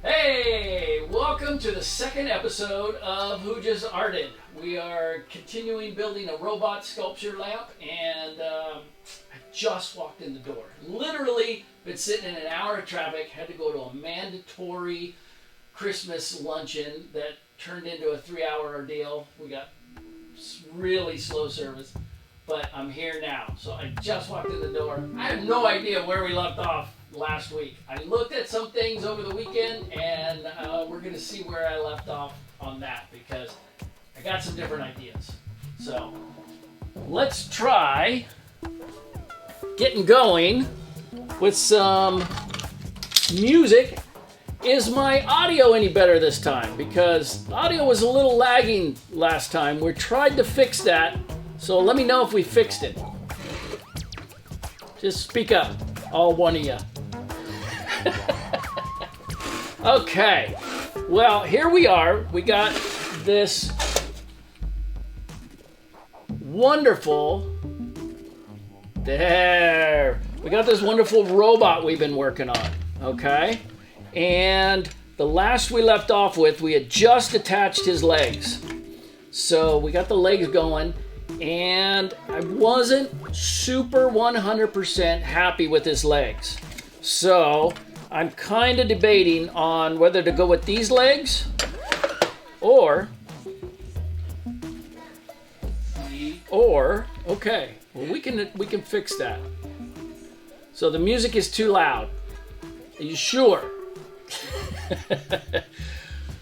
Hey, welcome to the second episode of Who Just Arted. We are continuing building a robot sculpture lamp, and I just walked in the door. Literally been sitting in an hour of traffic, had to go to a mandatory Christmas luncheon that turned into a 3-hour ordeal. We got really slow service, but I'm here now. So I just walked in the door. I have no idea where we left off last week. I looked at some things over the weekend, and we're going to see where I left off on that because I got some different ideas. So let's try getting going with some music. Is my audio any better this time? Because the audio was a little lagging last time. We tried to fix that, so let me know if we fixed it. Just speak up, all one of you. Okay, well, here we are. We got this wonderful, we got this wonderful robot we've been working on, okay? And the last we left off with, we had just attached his legs. So we got the legs going, and I wasn't super 100% happy with his legs. So I'm kind of debating on whether to go with these legs or okay, well, we can fix that. So the music is too loud. Are you sure?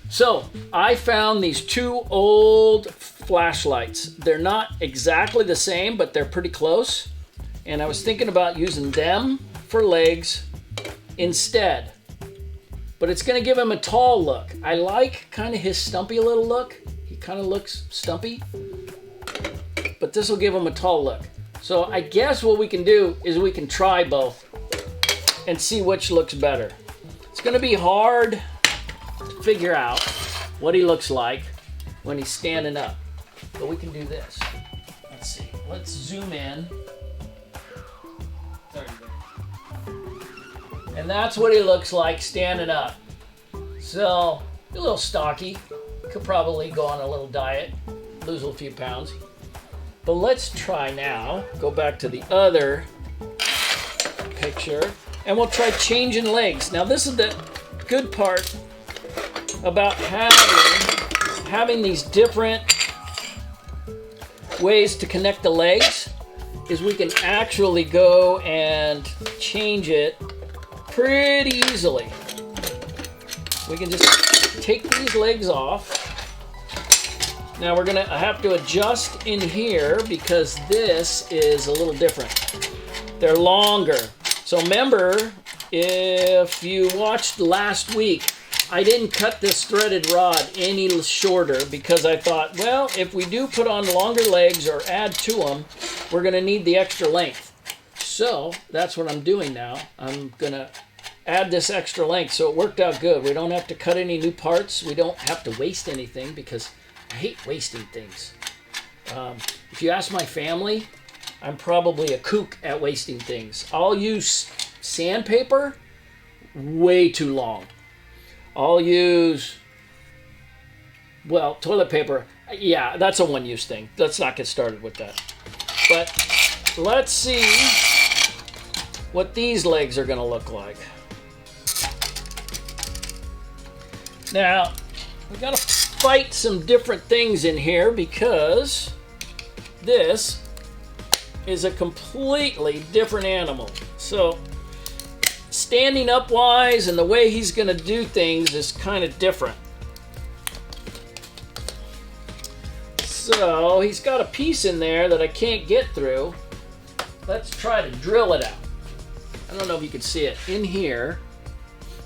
So I found these two old flashlights. They're not exactly the same, but they're pretty close. And I was thinking about using them for legs instead. But it's going to give him a tall look. I like kind of his stumpy little look. He kind of looks stumpy. But this will give him a tall look. So I guess what we can do is we can try both and see which looks better. It's going to be hard to figure out what he looks like when he's standing up. But we can do this. Let's see. Let's zoom in. There you go. And that's what he looks like standing up. So, a little stocky. Could probably go on a little diet, lose a few pounds. But let's try now. Go back to the other picture. And we'll try changing legs. Now this is the good part about having these different ways to connect the legs is we can actually go and change it pretty easily. We can just take these legs off. Now we're gonna have to adjust in here because this is a little different. They're longer. So remember, if you watched last week, I didn't cut this threaded rod any shorter because I thought, well, if we do put on longer legs or add to them, we're going to need the extra length. So that's what I'm doing now. I'm going to add this extra length, so it worked out good. We don't have to cut any new parts. We don't have to waste anything because I hate wasting things. If you ask my family, I'm probably a kook at wasting things. I'll use sandpaper way too long. I'll use, well, toilet paper. Yeah, that's a one-use thing. Let's not get started with that. But let's see what these legs are going to look like. Now, we got to fight some different things in here because this is a completely different animal. So standing up wise and the way he's going to do things is kind of different. So he's got a piece in there that I can't get through. Let's try to drill it out. I don't know if you can see it. In here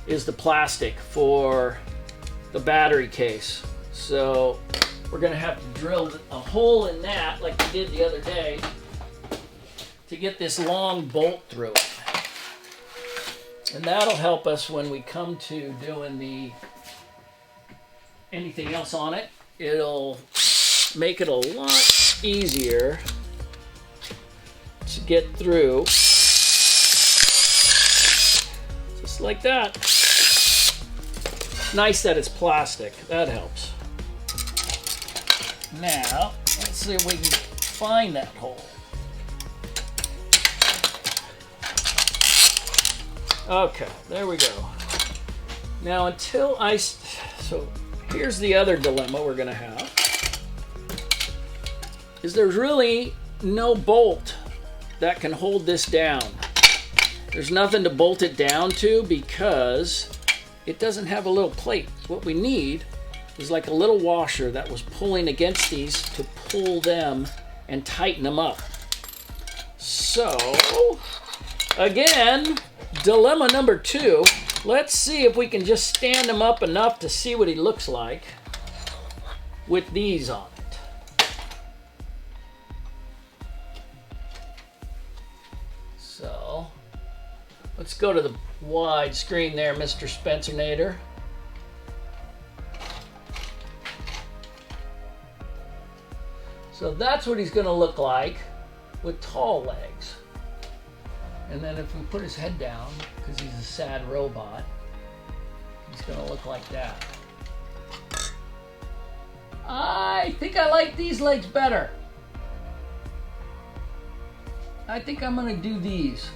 is the plastic for the battery case. So we're going to have to drill a hole in that like we did the other day to get this long bolt through it. And that'll help us when we come to doing anything else on it. It'll make it a lot easier to get through. Just like that. Nice that it's plastic. That helps. Now, let's see if we can find that hole. Okay, there we go. Now until so here's the other dilemma we're gonna have, is there's really no bolt that can hold this down. There's nothing to bolt it down to because it doesn't have a little plate. What we need is like a little washer that was pulling against these to pull them and tighten them up. So, again, dilemma number 2. Let's see if we can just stand him up enough to see what he looks like with these on it. So, let's go to the wide screen there, Mr. Spencernator. So that's what he's going to look like with tall legs. And then if we put his head down, because he's a sad robot, he's going to look like that. I think I like these legs better. I think I'm going to do these.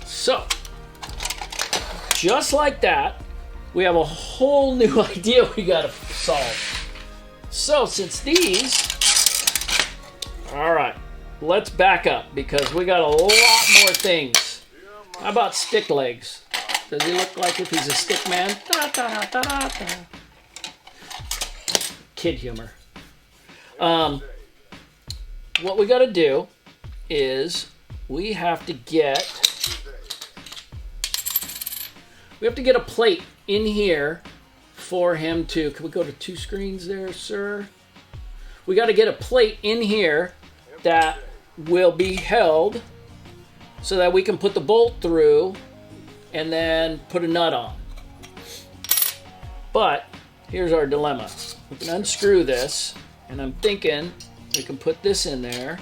So, just like that, we have a whole new idea we got to solve. So, since these... Alright, let's back up because we got a lot more things. How about stick legs? Does he look like if he's a stick man? Da, da, da, da, da. Kid humor. What we got to do is we have to get a plate in here for him to... Can we go to 2 screens there, sir? We got to get a plate in here that will be held so that we can put the bolt through and then put a nut on. But here's our dilemma. We can unscrew this, and I'm thinking we can put this in there,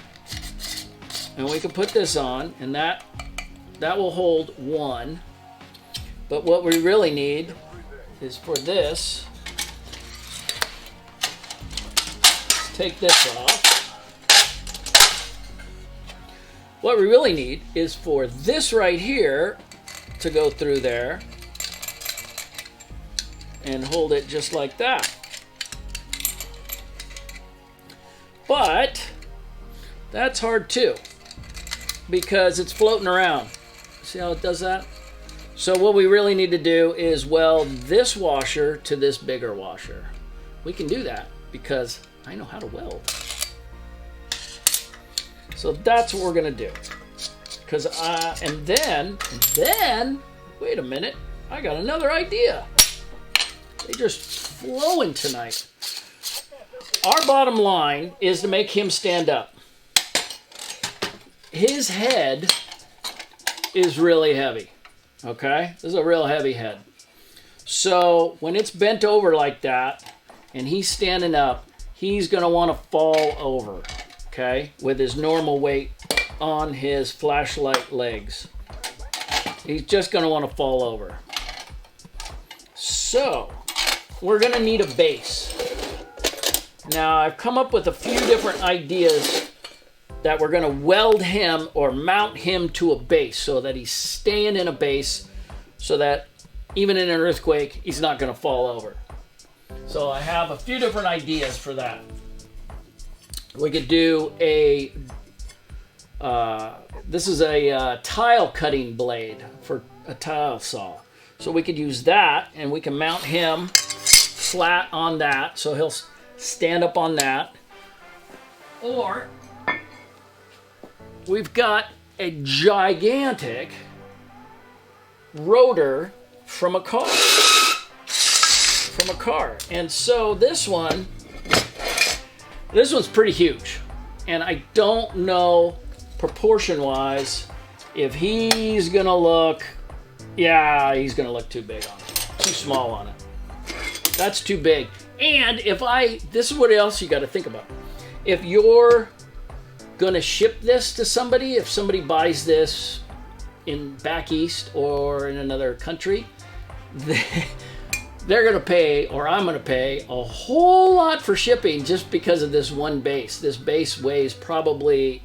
and we can put this on, and that will hold 1. But what we really need is for this. Take this off. What we really need is for this right here to go through there and hold it just like that. But that's hard too because it's floating around. See how it does that? So what we really need to do is weld this washer to this bigger washer. We can do that because I know how to weld. So that's what we're gonna do. And then, wait a minute, I got another idea. They're just flowing tonight. Our bottom line is to make him stand up. His head is really heavy, okay? This is a real heavy head. So when it's bent over like that and he's standing up, he's going to want to fall over, okay, with his normal weight on his flashlight legs. He's just going to want to fall over. So, we're going to need a base. Now, I've come up with a few different ideas that we're going to weld him or mount him to a base so that he's staying in a base so that even in an earthquake, he's not going to fall over. So I have a few different ideas for that. We could do a, this is a tile cutting blade for a tile saw. So we could use that and we can mount him flat on that so he'll stand up on that. Or we've got a gigantic rotor from a car. And so this one's pretty huge. And I don't know proportion-wise if he's gonna look, yeah, he's gonna look too big on it. Too small on it. That's too big. And this is what else you gotta think about. If you're gonna ship this to somebody, if somebody buys this in back east or in another country, they're going to pay, or I'm going to pay, a whole lot for shipping just because of this one base. This base weighs probably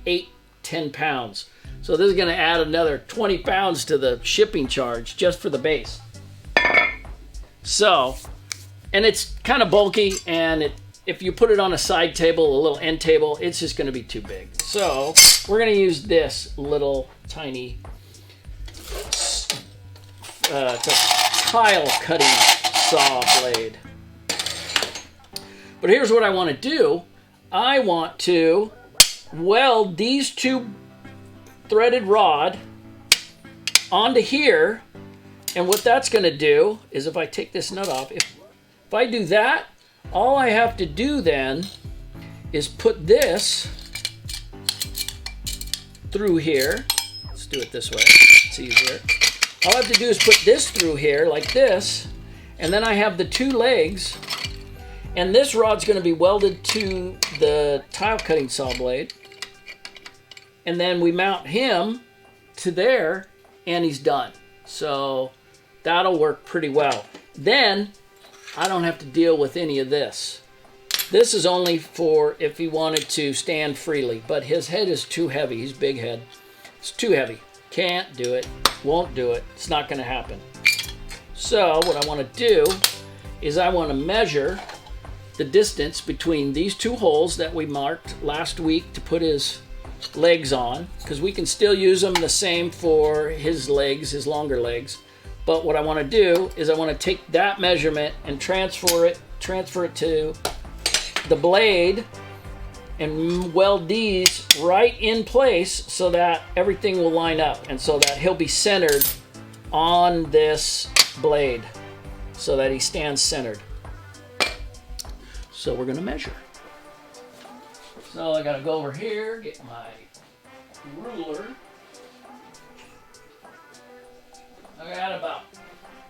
8-10 pounds. So this is going to add another 20 pounds to the shipping charge just for the base. So, and it's kind of bulky, and if you put it on a side table, a little end table, it's just going to be too big. So we're going to use this little tiny tile cutting saw blade. But here's what I want to do. I want to weld these two threaded rod onto here, and what that's going to do is, if I take this nut off, if I do that, all I have to do then is put this through here. Let's do it this way, it's easier. All I have to do is put this through here like this, and then I have the two legs, and this rod's going to be welded to the tile cutting saw blade, and then we mount him to there, and he's done. So that'll work pretty well. Then I don't have to deal with any of this. This is only for if he wanted to stand freely, but his head is too heavy. He's big head. It's too heavy. Can't do it. Won't do it. It's not going to happen. So what I want to do is I want to measure the distance between these two holes that we marked last week to put his legs on, because we can still use them the same for his legs, his longer legs. But what I want to do is I want to take that measurement and transfer it to the blade and weld these right in place so that everything will line up, and so that he'll be centered on this blade so that he stands centered. So we're going to measure. So I got to go over here, get my ruler. I got about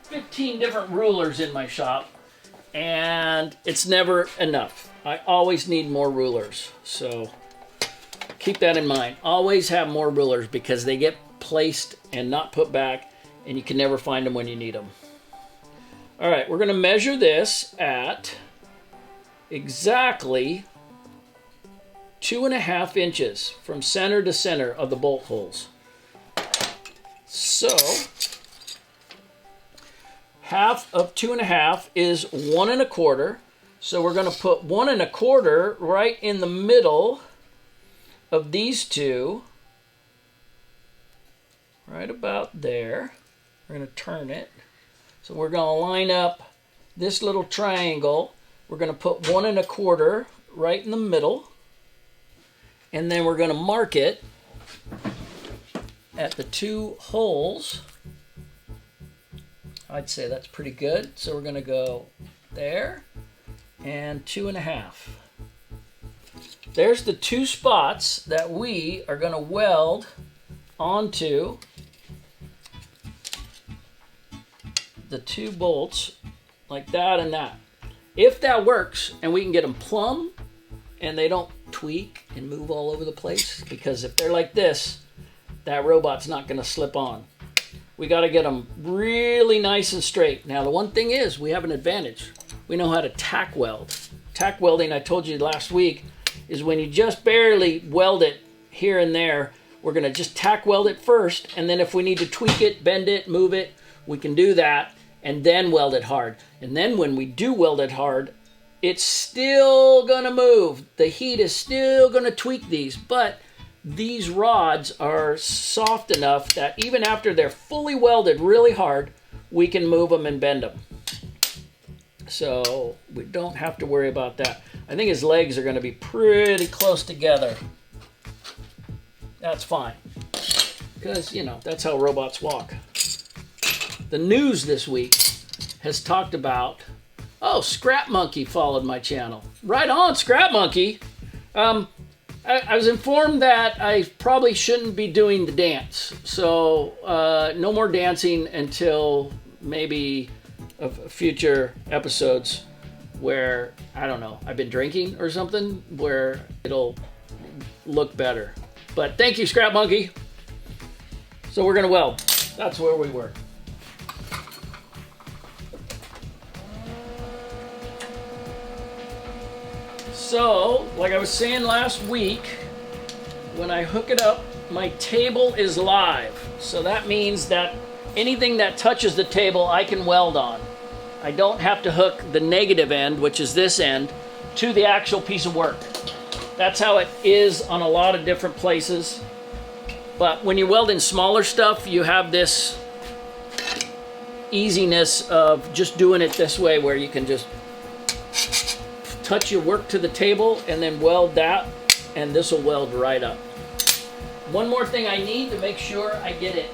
15 different rulers in my shop, and it's never enough. I always need more rulers, so keep that in mind. Always have more rulers, because they get placed and not put back, and you can never find them when you need them. All right, we're going to measure this at exactly 2.5 inches from center to center of the bolt holes. So half of 2.5 is 1 1/4. So we're going to put 1 1/4 right in the middle of these two, right about there. We're going to turn it. So we're going to line up this little triangle. We're going to put 1 1/4 right in the middle, and then we're going to mark it at the two holes. I'd say that's pretty good. So we're going to go there and 2.5. There's the two spots that we are going to weld onto the two bolts, like that and that. If that works and we can get them plumb and they don't tweak and move all over the place, because if they're like this, that robot's not going to slip on. We got to get them really nice and straight. Now the one thing is, we have an advantage. We know how to tack weld. Tack welding, I told you last week, is when you just barely weld it here and there. We're going to just tack weld it first, and then if we need to tweak it, bend it, move it, we can do that, and then weld it hard. And then when we do weld it hard, it's still going to move. The heat is still going to tweak these, but these rods are soft enough that even after they're fully welded really hard, we can move them and bend them. So we don't have to worry about that. I think his legs are going to be pretty close together. That's fine, because, you know, that's how robots walk. The news this week has talked about, oh, Scrap Monkey followed my channel. Right on, Scrap Monkey. I was informed that I probably shouldn't be doing the dance. So no more dancing until maybe future episodes where, I don't know, I've been drinking or something, where it'll look better. But thank you, Scrap Monkey. So we're gonna weld. That's where we were. So, like I was saying last week, when I hook it up, my table is live. So that means that anything that touches the table, I can weld on. I don't have to hook the negative end, which is this end, to the actual piece of work. That's how it is on a lot of different places. But when you're welding smaller stuff, you have this easiness of just doing it this way, where you can just touch your work to the table and then weld that, and this will weld right up. One more thing I need to make sure I get it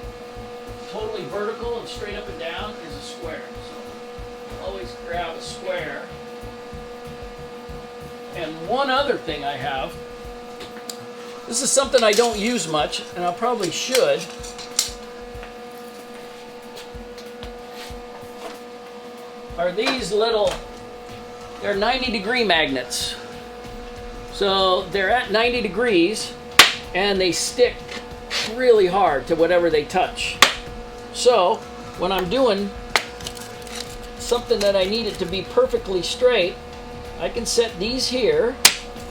totally vertical and straight up and down is a square. So always grab a square. And one other thing I have, this is something I don't use much, and I probably should. Are these little, they're 90-degree magnets. So they're at 90 degrees and they stick really hard to whatever they touch. So when I'm doing something that I need it to be perfectly straight, I can set these here,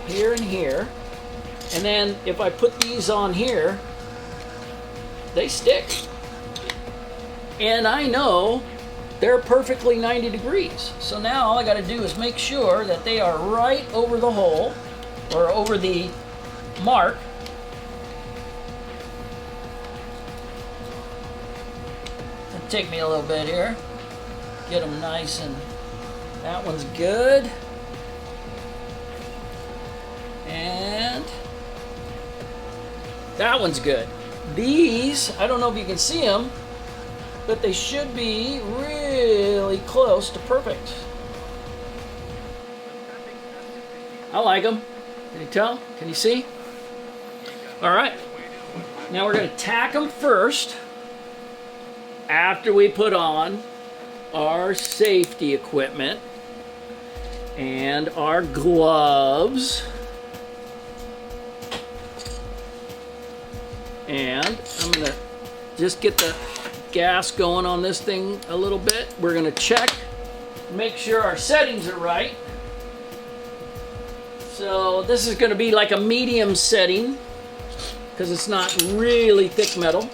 here and here. And then if I put these on here, they stick. And I know they're perfectly 90 degrees. So now all I got to do is make sure that they are right over the hole or over the mark. It'll take me a little bit here. Get them nice, and that one's good. And that one's good. These, I don't know if you can see them, but they should be really close to perfect. I like them. Can you tell? Can you see? All right. Now we're going to tack them first after we put on our safety equipment and our gloves. And I'm going to just get the gas going on this thing a little bit. We're going to check, make sure our settings are right. So this is going to be like a medium setting because it's not really thick metal.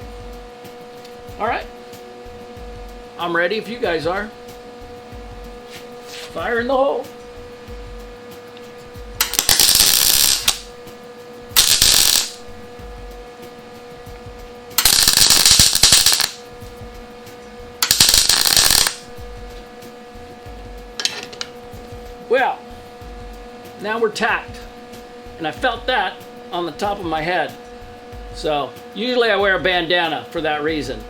All right. I'm ready if you guys are. Fire in the hole. Well, now we're tacked, and I felt that on the top of my head. So usually I wear a bandana for that reason.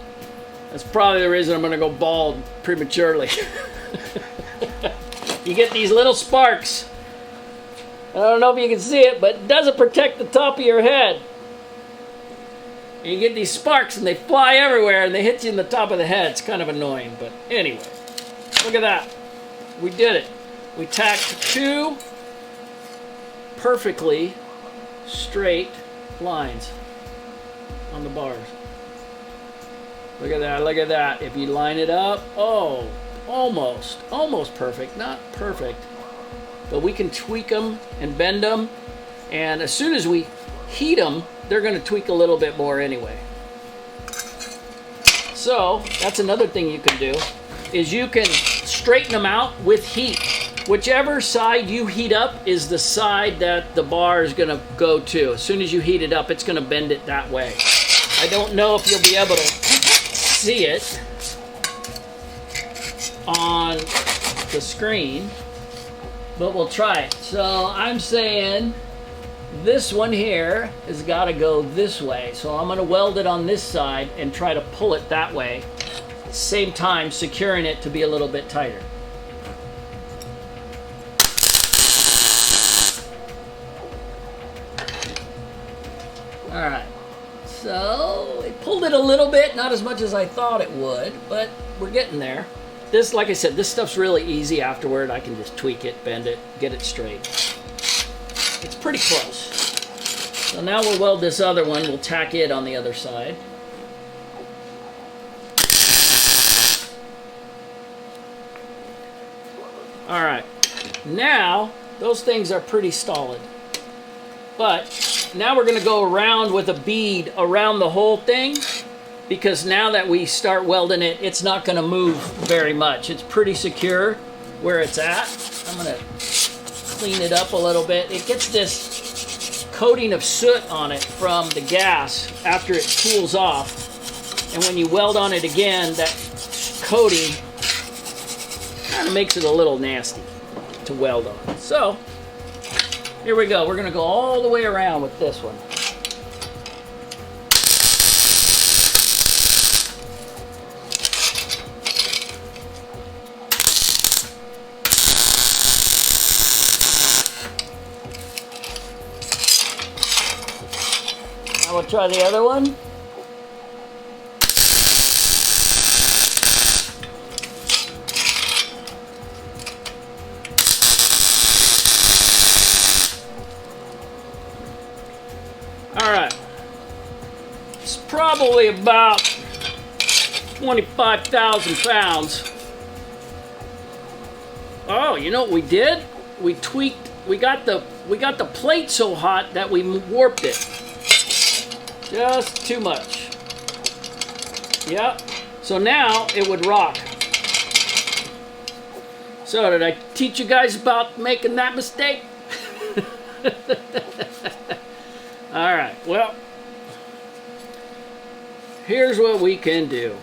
That's probably the reason I'm going to go bald prematurely. You get these little sparks. I don't know if you can see it, but it doesn't protect the top of your head. You get these sparks and they fly everywhere and they hit you in the top of the head. It's kind of annoying, but anyway. Look at that. We did it. We tacked 2 perfectly straight lines on the bars. Look at that, look at that. If you line it up, oh, almost perfect. Not perfect, but we can tweak them and bend them. And as soon as we heat them, they're going to tweak a little bit more anyway. So that's another thing you can do, is you can straighten them out with heat. Whichever side you heat up is the side that the bar is going to go to. As soon as you heat it up, it's going to bend it that way. I don't know if you'll be able to see it on the screen, but we'll try it. So I'm saying this one here has got to go this way. So I'm going to weld it on this side and try to pull it that way. At the same time, securing it to be a little bit tighter. Alright, so it pulled it a little bit, not as much as I thought it would, but we're getting there. This, like I said, this stuff's really easy afterward. I can just tweak it, bend it, get it straight. It's pretty close. So now we'll weld this other one. We'll tack it on the other side. All right, now those things are pretty solid. But now we're gonna go around with a bead around the whole thing, because now that we start welding it, it's not gonna move very much. It's pretty secure where it's at. I'm gonna clean it up a little bit. It gets this coating of soot on it from the gas after it cools off. And when you weld on it again, that coating kind of makes it a little nasty to weld on. So, here we go. We're gonna go all the way around with this one. Now we'll try the other one. All right. It's probably about 25,000 pounds. Oh, you know what we did? We tweaked. We got the plate so hot that we warped it. Just too much. Yep. So now it would rock. So did I teach you guys about making that mistake? All right. Well, here's what we can do.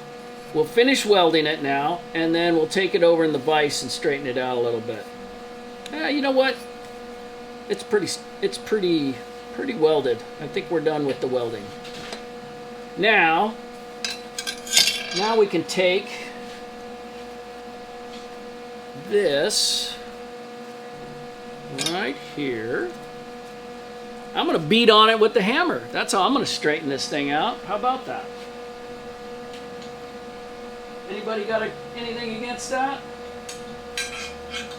We'll finish welding it now, and then we'll take it over in the vise and straighten it out a little bit. You know what? It's pretty welded. I think we're done with the welding. Now we can take this right here. I'm going to beat on it with the hammer. That's how I'm going to straighten this thing out. How about that? Anybody got anything against that?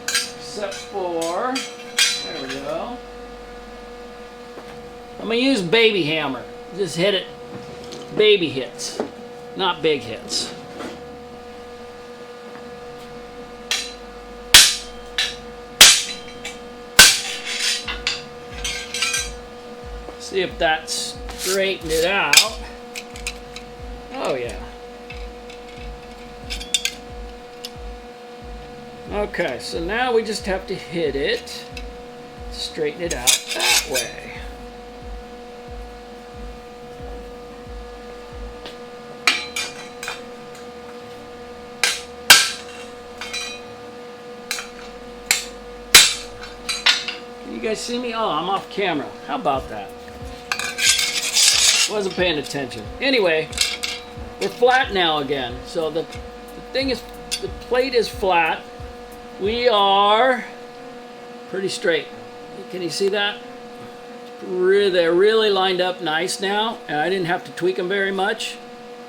Except for, there we go. I'm going to use baby hammer. Just hit it. Baby hits, not big hits. See if that straightened it out. Oh yeah. Okay, so now we just have to hit it, straighten it out that way. You guys see me? Oh, I'm off camera. How about that? Wasn't paying attention. Anyway, we're flat now again. So the thing is, the plate is flat. We are pretty straight. Can you see that? They're really lined up nice now, and I didn't have to tweak them very much.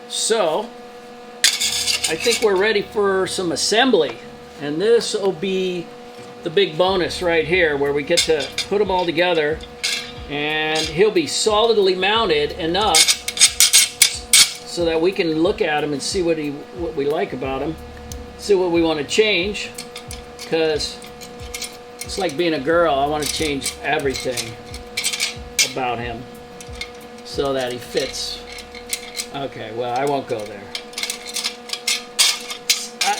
So I think we're ready for some assembly, and this will be the big bonus right here, where we get to put them all together, and he'll be solidly mounted enough so that we can look at him and see what we like about him, see what we want to change, because it's like being a girl. I want to change everything about him so that he fits. Okay, well, I won't go there.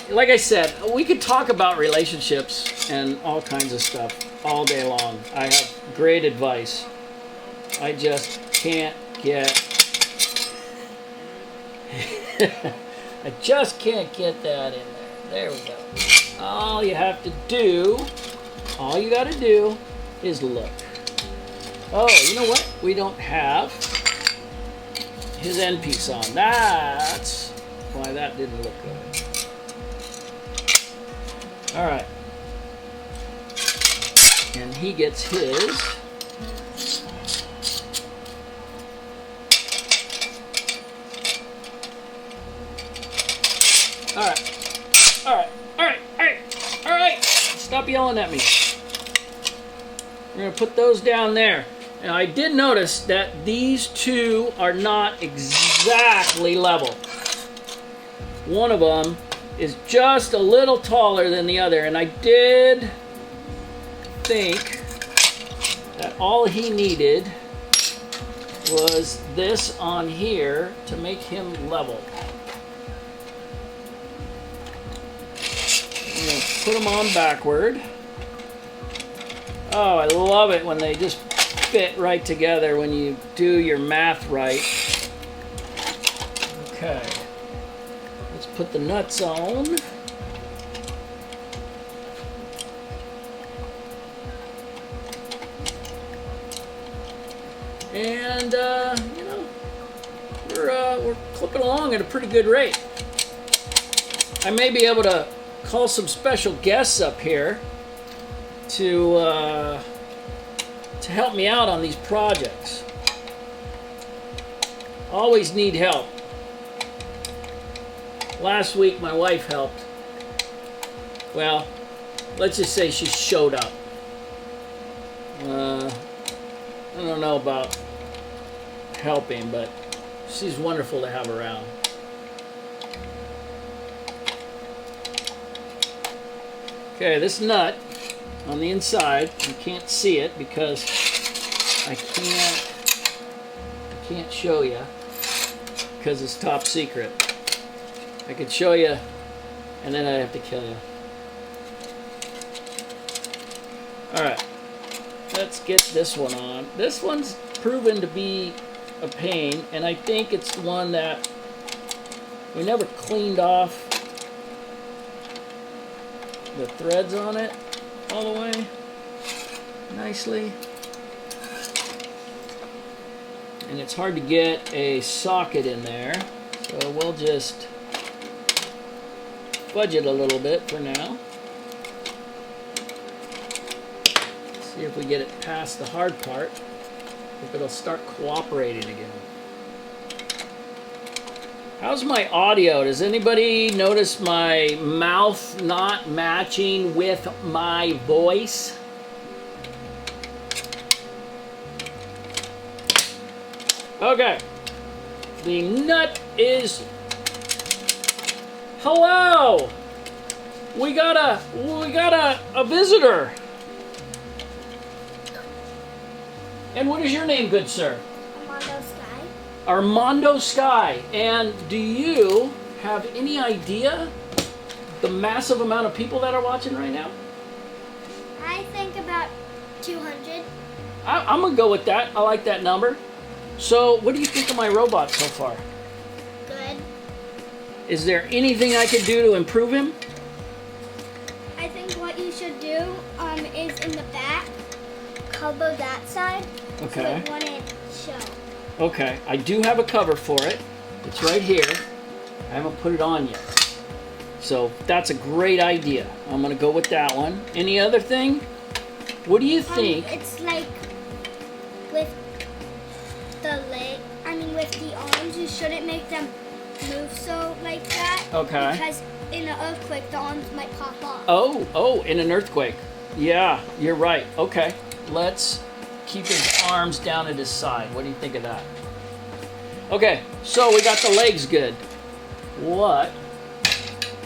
Like I said, we could talk about relationships and all kinds of stuff all day long. I have great advice. I just can't get I just can't get that in there. There we go. All you got to do is look. Oh, you know what? We don't have his end piece on. That's why that didn't look good. All right. And he gets his. All right. All right. All right. All right. All right. Stop yelling at me. We're going to put those down there. Now, I did notice that these two are not exactly level. One of them is just a little taller than the other, and I did think that all he needed was this on here to make him level. I'm going to put them on backward. Oh, I love it when they just fit right together when you do your math right. Okay. Let's put the nuts on. And, you know, we're clipping along at a pretty good rate. I may be able to call some special guests up here to help me out on these projects. Always need help. Last week my wife helped. Well, let's just say she showed up. I don't know about helping, but she's wonderful to have around. Okay, this nut on the inside, you can't see it because I can't show you because it's top secret. I could show you and then I'd have to kill you. Alright, let's get this one on. This one's proven to be a pain, and I think it's the one that we never cleaned off the threads on it all the way nicely. And it's hard to get a socket in there, so we'll just fudge it a little bit for now. See if we get it past the hard part, if it'll start cooperating again. How's my audio? Does anybody notice my mouth not matching with my voice? Okay. The nut is... Hello! We got a visitor. And what is your name, good sir? Armando Sky. Armando Sky. And do you have any idea the massive amount of people that are watching right now? I think about 200. I'm going to go with that. I like that number. So, what do you think of my robot so far? Good. Is there anything I could do to improve him? I think what you should do is in the back, cover that side. Okay. So it wouldn't show. Okay, I do have a cover for it. It's right here. I haven't put it on yet. So that's a great idea. I'm going to go with that one. Any other thing? What do you think? It's like with the leg, with the arms, you shouldn't make them move so like that. Okay. Because in an earthquake, the arms might pop off. Oh, in an earthquake. Yeah, you're right. Okay, let's keep his arms down at his side. What do you think of that? Okay, so we got the legs good. What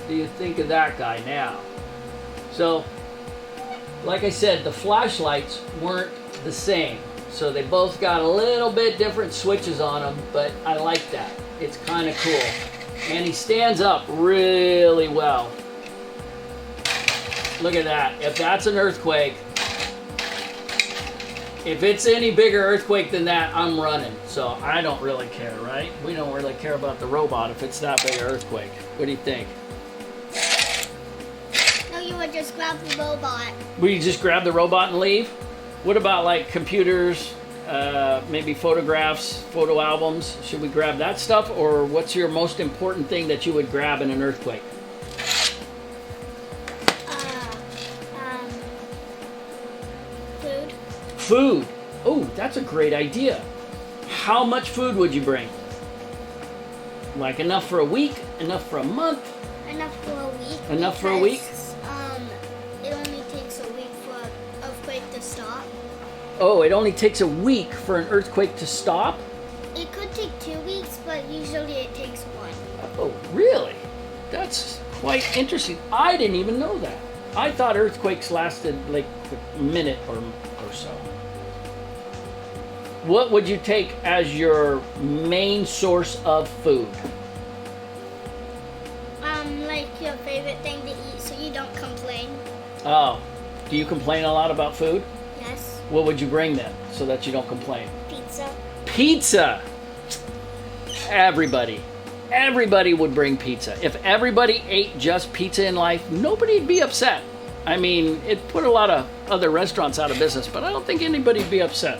do you think of that guy now? So, like I said, the flashlights weren't the same. So they both got a little bit different switches on them, but I like that. It's kind of cool. And he stands up really well. Look at that. If that's an earthquake, if it's any bigger earthquake than that, I'm running. So I don't really care, right? We don't really care about the robot if it's that big an earthquake. What do you think? No, you would just grab the robot. Will you just grab the robot and leave? What about like computers, maybe photographs, photo albums? Should we grab that stuff, or what's your most important thing that you would grab in an earthquake? Food. Food. Oh, that's a great idea. How much food would you bring? Like enough for a week? Enough for a month? Enough for a week. Enough for a week? It only takes a week for an earthquake to stop. Oh, it only takes a week for an earthquake to stop? It could take 2 weeks, but usually it takes 1. Oh, really? That's quite interesting. I didn't even know that. I thought earthquakes lasted like a minute or so. What would you take as your main source of food? Like your favorite thing to eat so you don't complain. Oh, do you complain a lot about food? Yes. What would you bring then so that you don't complain? Pizza. Pizza! Everybody would bring pizza. If everybody ate just pizza in life, nobody'd be upset. I mean, it put a lot of other restaurants out of business, but I don't think anybody'd be upset.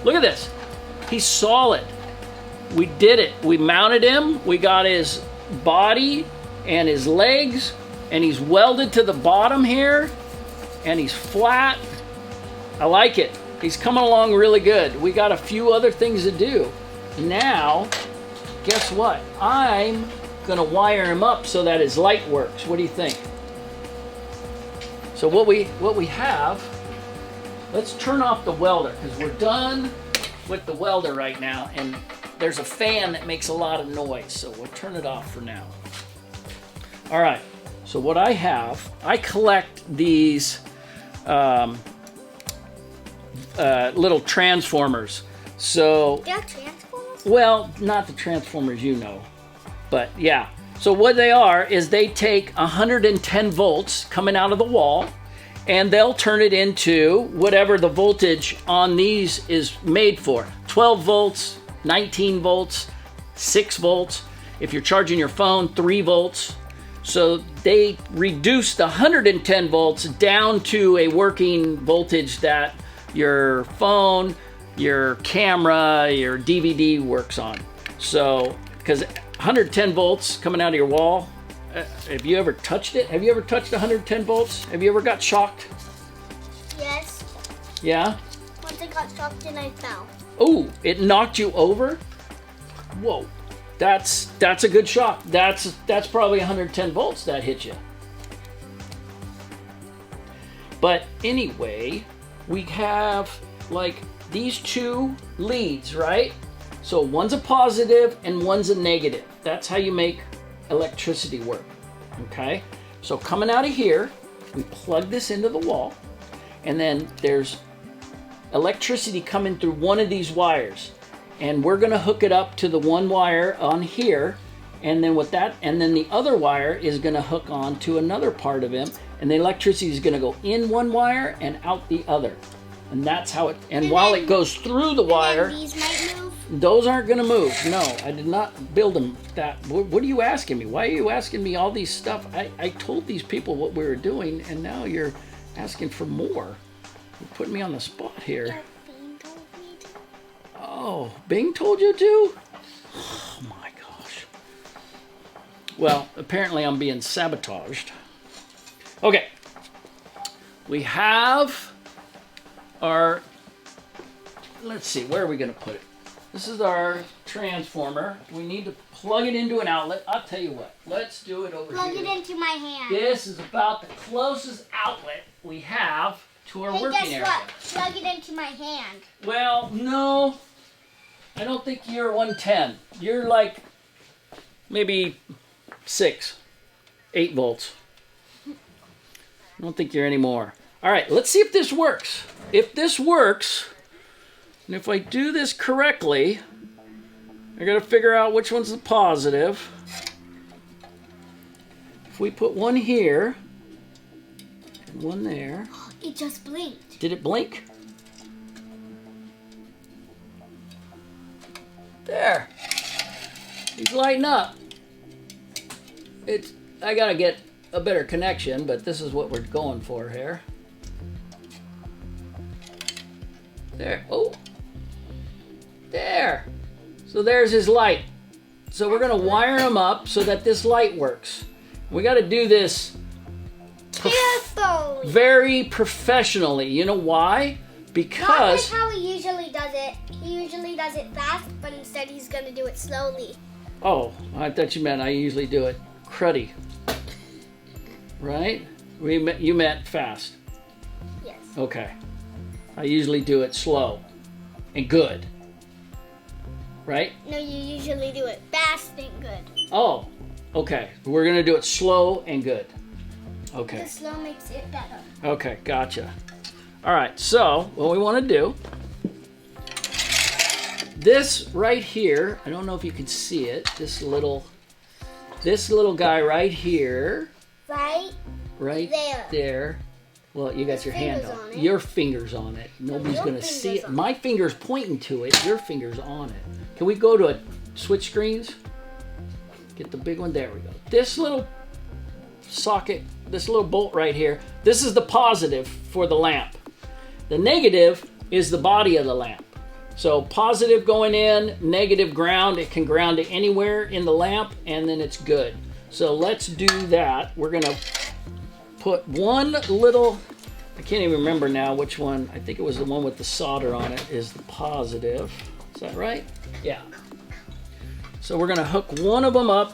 Look at this. He's solid. We did it. We mounted him. We got his body and his legs, and he's welded to the bottom here, and he's flat. I like it. He's coming along really good. We got a few other things to do. Now, guess what? I'm gonna wire him up so that his light works. What do you think? So what we have, let's turn off the welder because we're done with the welder right now, and there's a fan that makes a lot of noise, so we'll turn it off for now. All right, so what I have, I collect these little transformers. So They're transformers? well, not the transformers you know, but yeah. So what they are is they take 110 volts coming out of the wall, and they'll turn it into whatever the voltage on these is made for. 12 volts, 19 volts, 6 volts. If you're charging your phone, 3 volts. So they reduce the 110 volts down to a working voltage that your phone, your camera, your DVD works on. So, because 110 volts coming out of your wall, have you ever touched it? Have you ever touched 110 volts? Have you ever got shocked? Yes. Yeah? Once I got shocked and I fell. Oh, it knocked you over? Whoa. That's a good shock. That's probably 110 volts that hit you. But anyway, we have like these two leads, right? So one's a positive and one's a negative. That's how you make electricity work, okay? So coming out of here, we plug this into the wall, and then there's electricity coming through one of these wires, and we're gonna hook it up to the one wire on here, and then with that, and then the other wire is gonna hook on to another part of him, and the electricity is gonna go in one wire and out the other. And that's how it, and while it goes through the wire, these might move. those aren't gonna move. No, I did not build them that. What are you asking me? Why are you asking me all these stuff? I told these people what we were doing, and now you're asking for more. You're putting me on the spot here. Yeah, Bing told me to. Oh, Bing told you to? Oh my gosh. Well, apparently I'm being sabotaged. Okay. We have our, let's see, where are we going to put it? This is our transformer. We need to plug it into an outlet. I'll tell you what, let's do it over Plug here. it into my hand. This is about the closest outlet we have to our Hey, working guess area. what? Plug it into my hand. Well, no, I don't think you're 110. You're like maybe 6, 8 volts. I don't think you're any more. All right, let's see if this works. If this works, and if I do this correctly, I gotta figure out which one's the positive. If we put one here and one there. It just blinked. Did it blink? There. He's lighting up. I gotta get a better connection, but this is what we're going for here. There. Oh. There. So there's his light. So we're gonna wire him up so that this light works. We gotta do this Carefully. very professionally. You know why? Not Because like how he usually does it. He usually does it fast, but instead he's gonna do it slowly. oh, I thought you meant I usually do it cruddy. Right? You meant fast. Yes. Okay. I usually do it slow and good. Right? No, you usually do it fast and good. Oh, Okay, we're gonna do it slow and good. Okay. The slow makes it better. Okay, gotcha. All right, so what we want to do, this right here, I don't know if you can see it, this little guy right here. Right there. Well, you got your hand on your fingers on it. Nobody's going to see it. My finger's pointing to it. Your finger's on it. Can we go to a switch screens? Get the big one. There we go. This little socket, this little bolt right here, this is the positive for the lamp. The negative is the body of the lamp. So positive going in, negative ground. It can ground to anywhere in the lamp, and then it's good. So let's do that. We're going to put one little, I can't even remember now which one. I think it was the one with the solder on it is the positive. Is that right? Yeah. So we're going to hook one of them up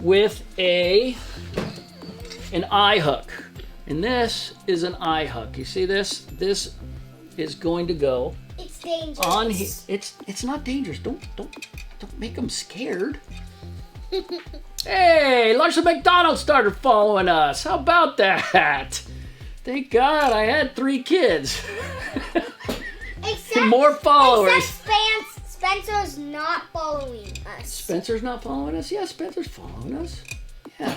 with an eye hook. And this is an eye hook. You see this? This is going to go. It's dangerous. On here. It's not dangerous. Don't make them scared. Hey, lunch at McDonald started following us. How about that? Thank God I had 3 kids. More followers. Except Spencer's not following us. Spencer's not following us? Yeah, Spencer's following us. Yeah,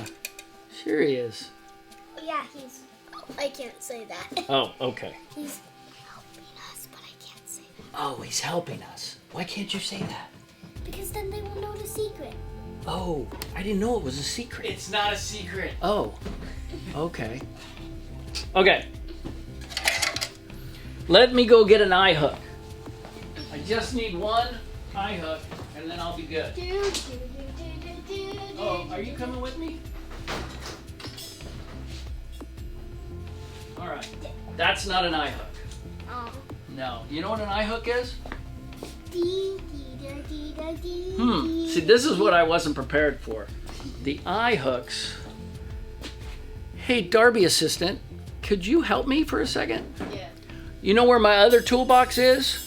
sure he is. Yeah, I can't say that. Oh, okay. He's helping us, but I can't say that. Oh, he's helping us. Why can't you say that? Because then they will know the secret. Oh, I didn't know it was a secret. It's not a secret. Oh, okay. Okay. Let me go get an eye hook. I just need one eye hook, and then I'll be good. Oh, are you coming with me? All right. That's not an eye hook. Oh. No. You know what an eye hook is? See, this is what I wasn't prepared for. The eye hooks. Hey, Darby assistant, could you help me for a second? Yeah. You know where my other toolbox is?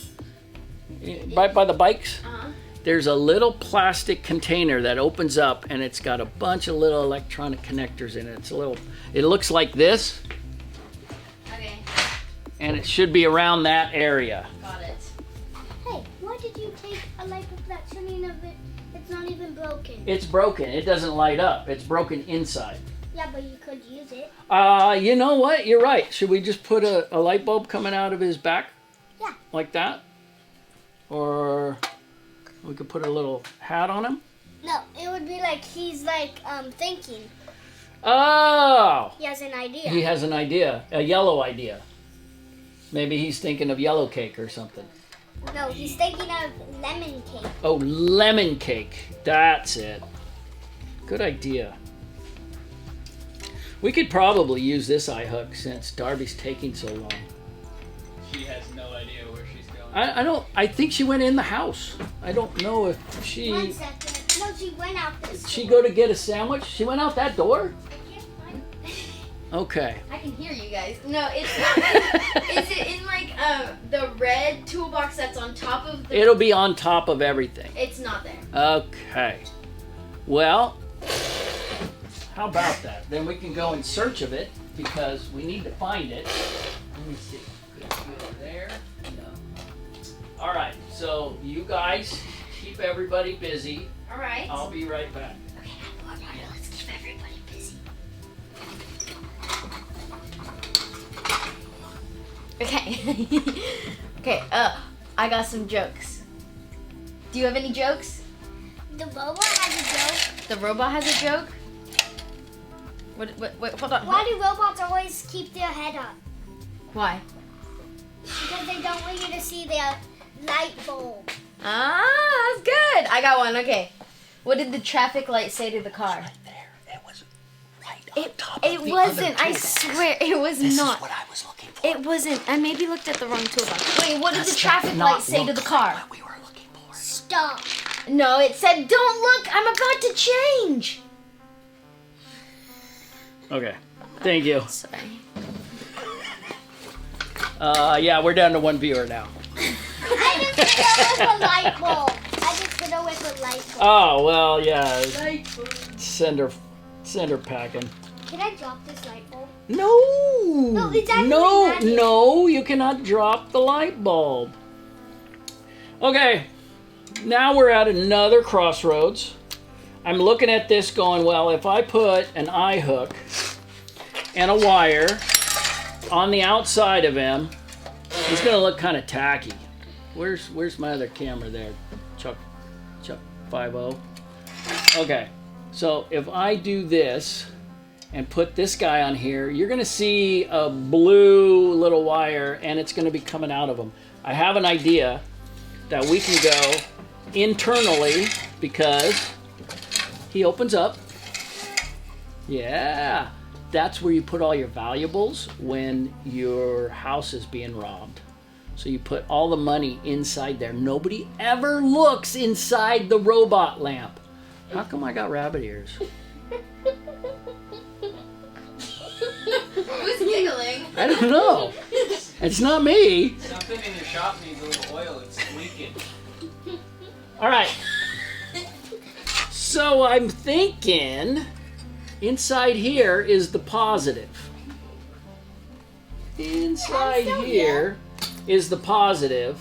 Right by the bikes? Uh-huh. There's a little plastic container that opens up, and it's got a bunch of little electronic connectors in it. It looks like this, Okay. and it should be around that area. Got it. Hey, why did you take a light bulb that's turning of it? It's not even broken. It's broken. It doesn't light up. It's broken inside. Yeah, but you could use it. You know what? You're right. Should we just put a light bulb coming out of his back? Yeah. Like that? Or we could put a little hat on him? No, it would be like he's thinking. Oh! He has an idea. He has an idea. A yellow idea. Maybe he's thinking of yellow cake or something. No, he's thinking of lemon cake. Oh, lemon cake. That's it. Good idea. We could probably use this eye hook since Darby's taking so long. She has no idea where she's going. I think she went in the house. I don't know if she... 1 second. No, she went out this Did she go to get a sandwich? She went out that door? I can't find it. Okay. I can hear you guys. No, it's not. Is it in like the red toolbox that's on top of the... It'll be on top of everything. It's not there. Okay. Well, how about that? Then we can go in search of it because we need to find it. Let me see. Could it go there? No. All right. So you guys keep everybody busy. All right. I'll be right back. Okay, let's keep everybody busy. Okay. Okay, I got some jokes. Do you have any jokes? The robot has a joke. The robot has a joke? Wait, hold on. Why do robots always keep their head up? Why? Because they don't want you to see their light bulb. Ah, that's good. I got one, okay. What did the traffic light say to the car? There. It was right on It top of the wasn't, other I toolbox. swear, it was This not. is what I was looking for. It wasn't. I maybe looked at the wrong toolbox. Wait, what did the Does traffic that not light say to look the like car? what we were looking for? Stop. No, it said, don't look, I'm about to change. Okay. Thank you. Sorry. Yeah, we're down to 1 viewer now. I just hit her with a light bulb. Oh, well, yeah. send her packing. Can I drop this light bulb? No. No, it's actually no, magic. no, you cannot drop the light bulb. Okay, now we're at another crossroads. I'm looking at this going, well, if I put an eye hook and a wire on the outside of him, he's gonna look kind of tacky. Where's my other camera there? Chuck 5-0. Okay, so if I do this and put this guy on here, you're gonna see a blue little wire and it's gonna be coming out of him. I have an idea that we can go internally because he opens up. Yeah, that's where you put all your valuables when your house is being robbed. So you put all the money inside there. Nobody ever looks inside the robot lamp. How come I got rabbit ears? Who's giggling? I don't know. It's not me. Something in your shop needs a little oil. It's leaking. All right. So I'm thinking inside here is the positive. Inside here is the positive.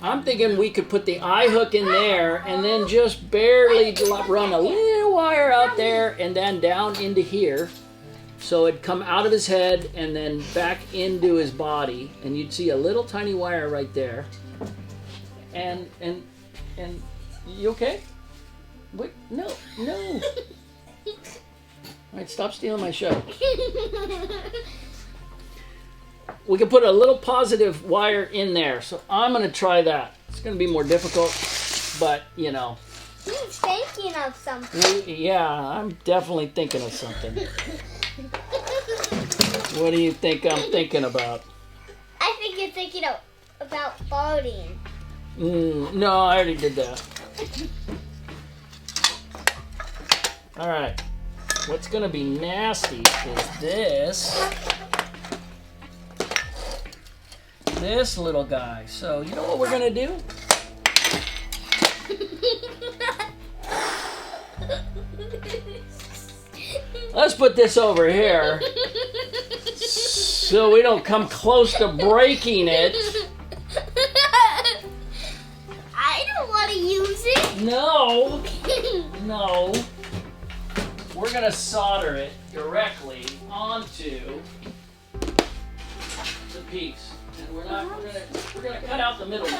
I'm thinking we could put the eye hook in there and then just barely run a little wire out there and then down into here. So it'd come out of his head and then back into his body, and you'd see a little tiny wire right there. And you okay? Wait, no. All right, stop stealing my show. We can put a little positive wire in there, so I'm gonna try that. It's gonna be more difficult, but you know. He's thinking of something. Yeah, I'm definitely thinking of something. What do you think I'm thinking about? I think you're thinking about farting. No, I already did that. All right. What's gonna be nasty is this little guy. So you know what we're gonna do? Let's put this over here so we don't come close to breaking it. I don't want to use it. No. No. We're gonna solder it directly onto the piece. And we're gonna cut out the middleman.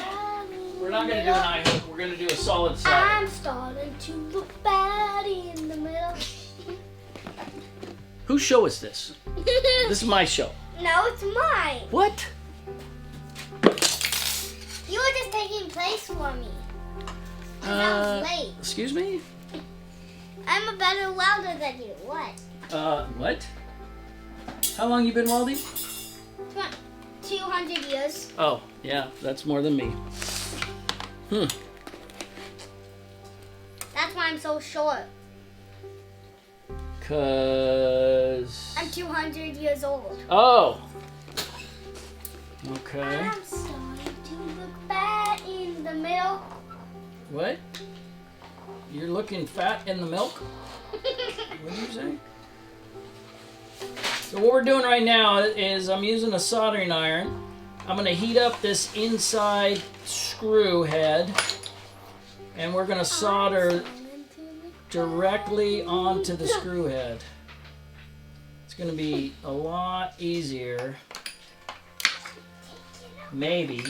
We're not gonna do an eye hook, we're gonna do a solid solder. I'm starting to look bad in the middle. Whose show is this? This is my show. No, it's mine. What? You were just taking place for me. I was late. Excuse me? I'm a better welder than you. What? What? How long you been welding? 200 years. Oh, yeah, that's more than me. That's why I'm so short. 'Cause... I'm 200 years old. Oh. Okay. I'm starting to look bad in the middle. What? You're looking fat in the milk? What did you say? So what we're doing right now is I'm using a soldering iron. I'm going to heat up this inside screw head, and we're going to solder directly onto the screw head. It's going to be a lot easier, maybe.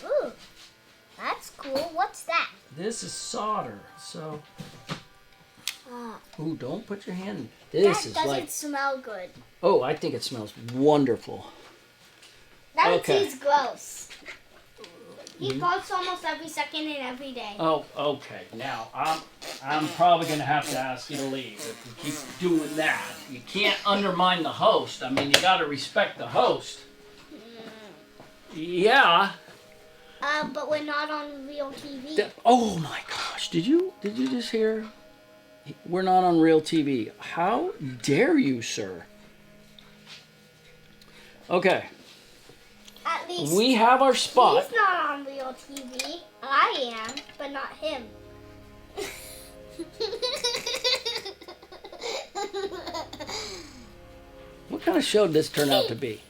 Ooh, that's cool. What's that? This is solder, so... Ooh, don't put your hand in. That This doesn't is like... smell good. Oh, I think it smells wonderful. That Okay. tastes gross. He farts almost every second and every day. Oh, okay. Now, I'm probably going to have to ask you to leave if you keep doing that. You can't undermine the host. I mean, you got to respect the host. Yeah. But we're not on real TV. Oh my gosh! Did you just hear? We're not on real TV. How dare you, sir? Okay. At least we have our spot. he's not on real TV. I am, but not him. What kind of show did this turn out to be?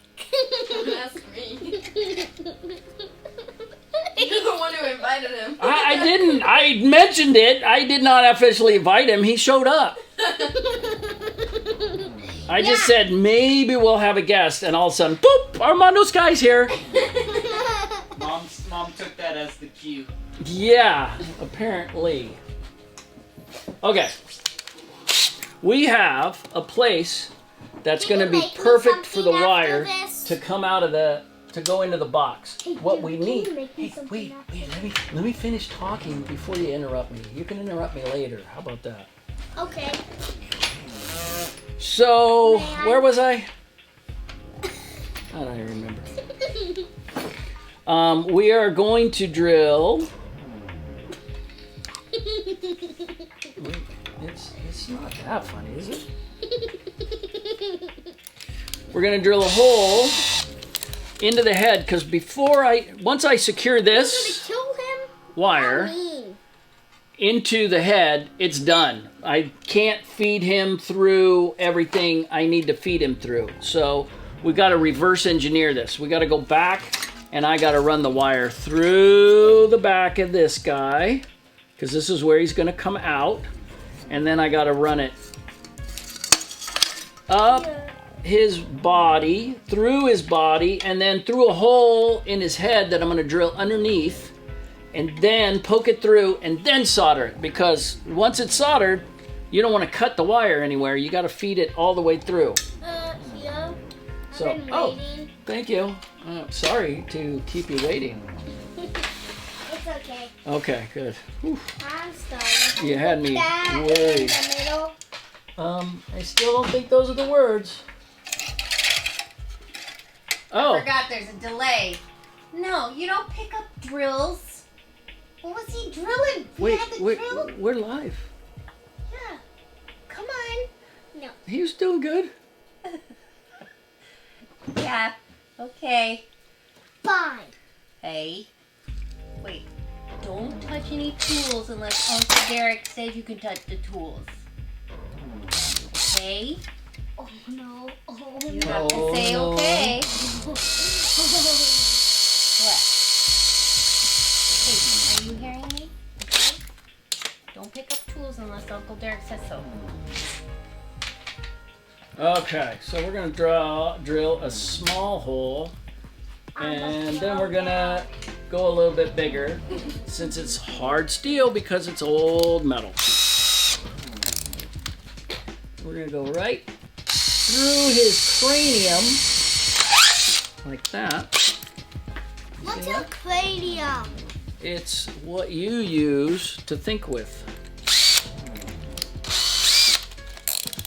That's me. You're the one who invited him. I didn't. I mentioned it. I did not officially invite him. He showed up. I just said maybe we'll have a guest, and all of a sudden, boop! Armando Sky's here. Mom took that as the cue. Yeah, apparently. Okay. We have a place that's going to be make me perfect for the something wire after this. to come out of to go into the box. Hey, What dude, we can need. you make me Hey, something wait, after let me finish talking before you interrupt me. You can interrupt me later. How about that? Okay. So, May I? where was I? I don't even remember. We are going to drill. Wait, it's not that funny, is it? We're gonna drill a hole into the head because once I secure You're this gonna kill him? wire How mean. into the head, it's done. I can't feed him through everything I need to feed him through. So we got to reverse engineer this. We got to go back, and I got to run the wire through the back of this guy because this is where he's going to come out, and then I got to run it up his body, through his body, and then through a hole in his head that I'm going to drill underneath, and then poke it through and then solder it, because once it's soldered, you don't want to cut the wire anywhere. You got to feed it all the way through. Here. So, I've been oh, waiting. thank you. Sorry to keep you waiting. It's okay. Okay, good. Whew. I'm sorry. You had me That in worried. the middle. I still don't think those are the words. I Oh, forgot there's a delay. No, you don't pick up drills. What was he drilling? He wait, had the wait, drill. we're live. Yeah. Come on. He was doing good. Yeah. Okay. Fine. Hey. Wait. Don't touch any tools unless Uncle Derek says you can touch the tools. Okay? Oh no. Oh You no. have to Oh, say no. okay. What? Hey, are you hearing me? Okay? Don't pick up tools unless Uncle Derek says so. Okay, so we're gonna drill a small hole, and then we're gonna go a little bit bigger, since it's hard steel because it's old metal. We're gonna go right through his cranium, like that. What's a cranium? It's what you use to think with.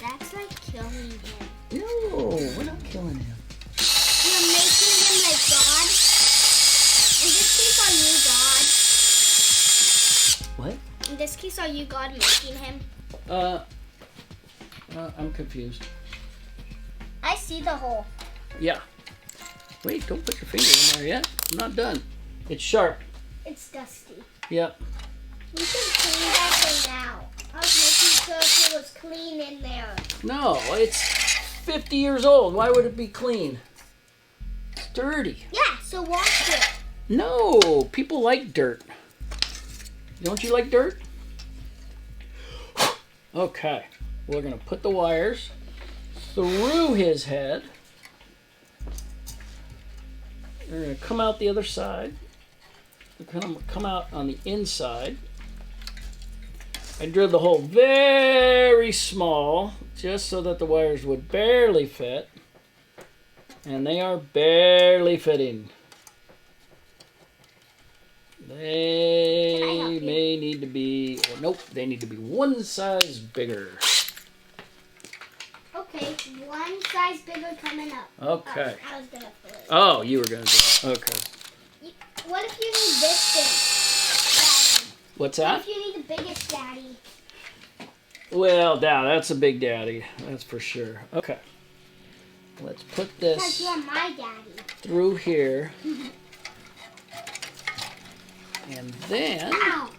That's like killing him. No, we're not killing him. You're making him like God? In this case, are you God? What? In this case, are you God making him? I'm confused. I see the hole. Yeah. Wait, don't put your finger in there yet. I'm not done. It's sharp. It's dusty. Yep. You can clean that thing out. I was making sure it was clean in there. No, it's 50 years old. Why would it be clean? It's dirty. Yeah, so wash it. No, people like dirt. Don't you like dirt? Okay, we're gonna put the wires through his head. They're gonna come out the other side. They're gonna come out on the inside. I drilled the hole very small, just so that the wires would barely fit. And they are barely fitting. They Can I help you? may need to be, or nope, they need to be one size bigger. Okay, one size bigger coming up. Okay. I was gonna put it. Oh, you were gonna do it. Okay. What if you need this thing, Daddy? What's What that? if you need the biggest, Daddy? Well, now that's a big daddy. That's for sure. Okay. Let's put Because this you're my daddy. through here. And then, Ow!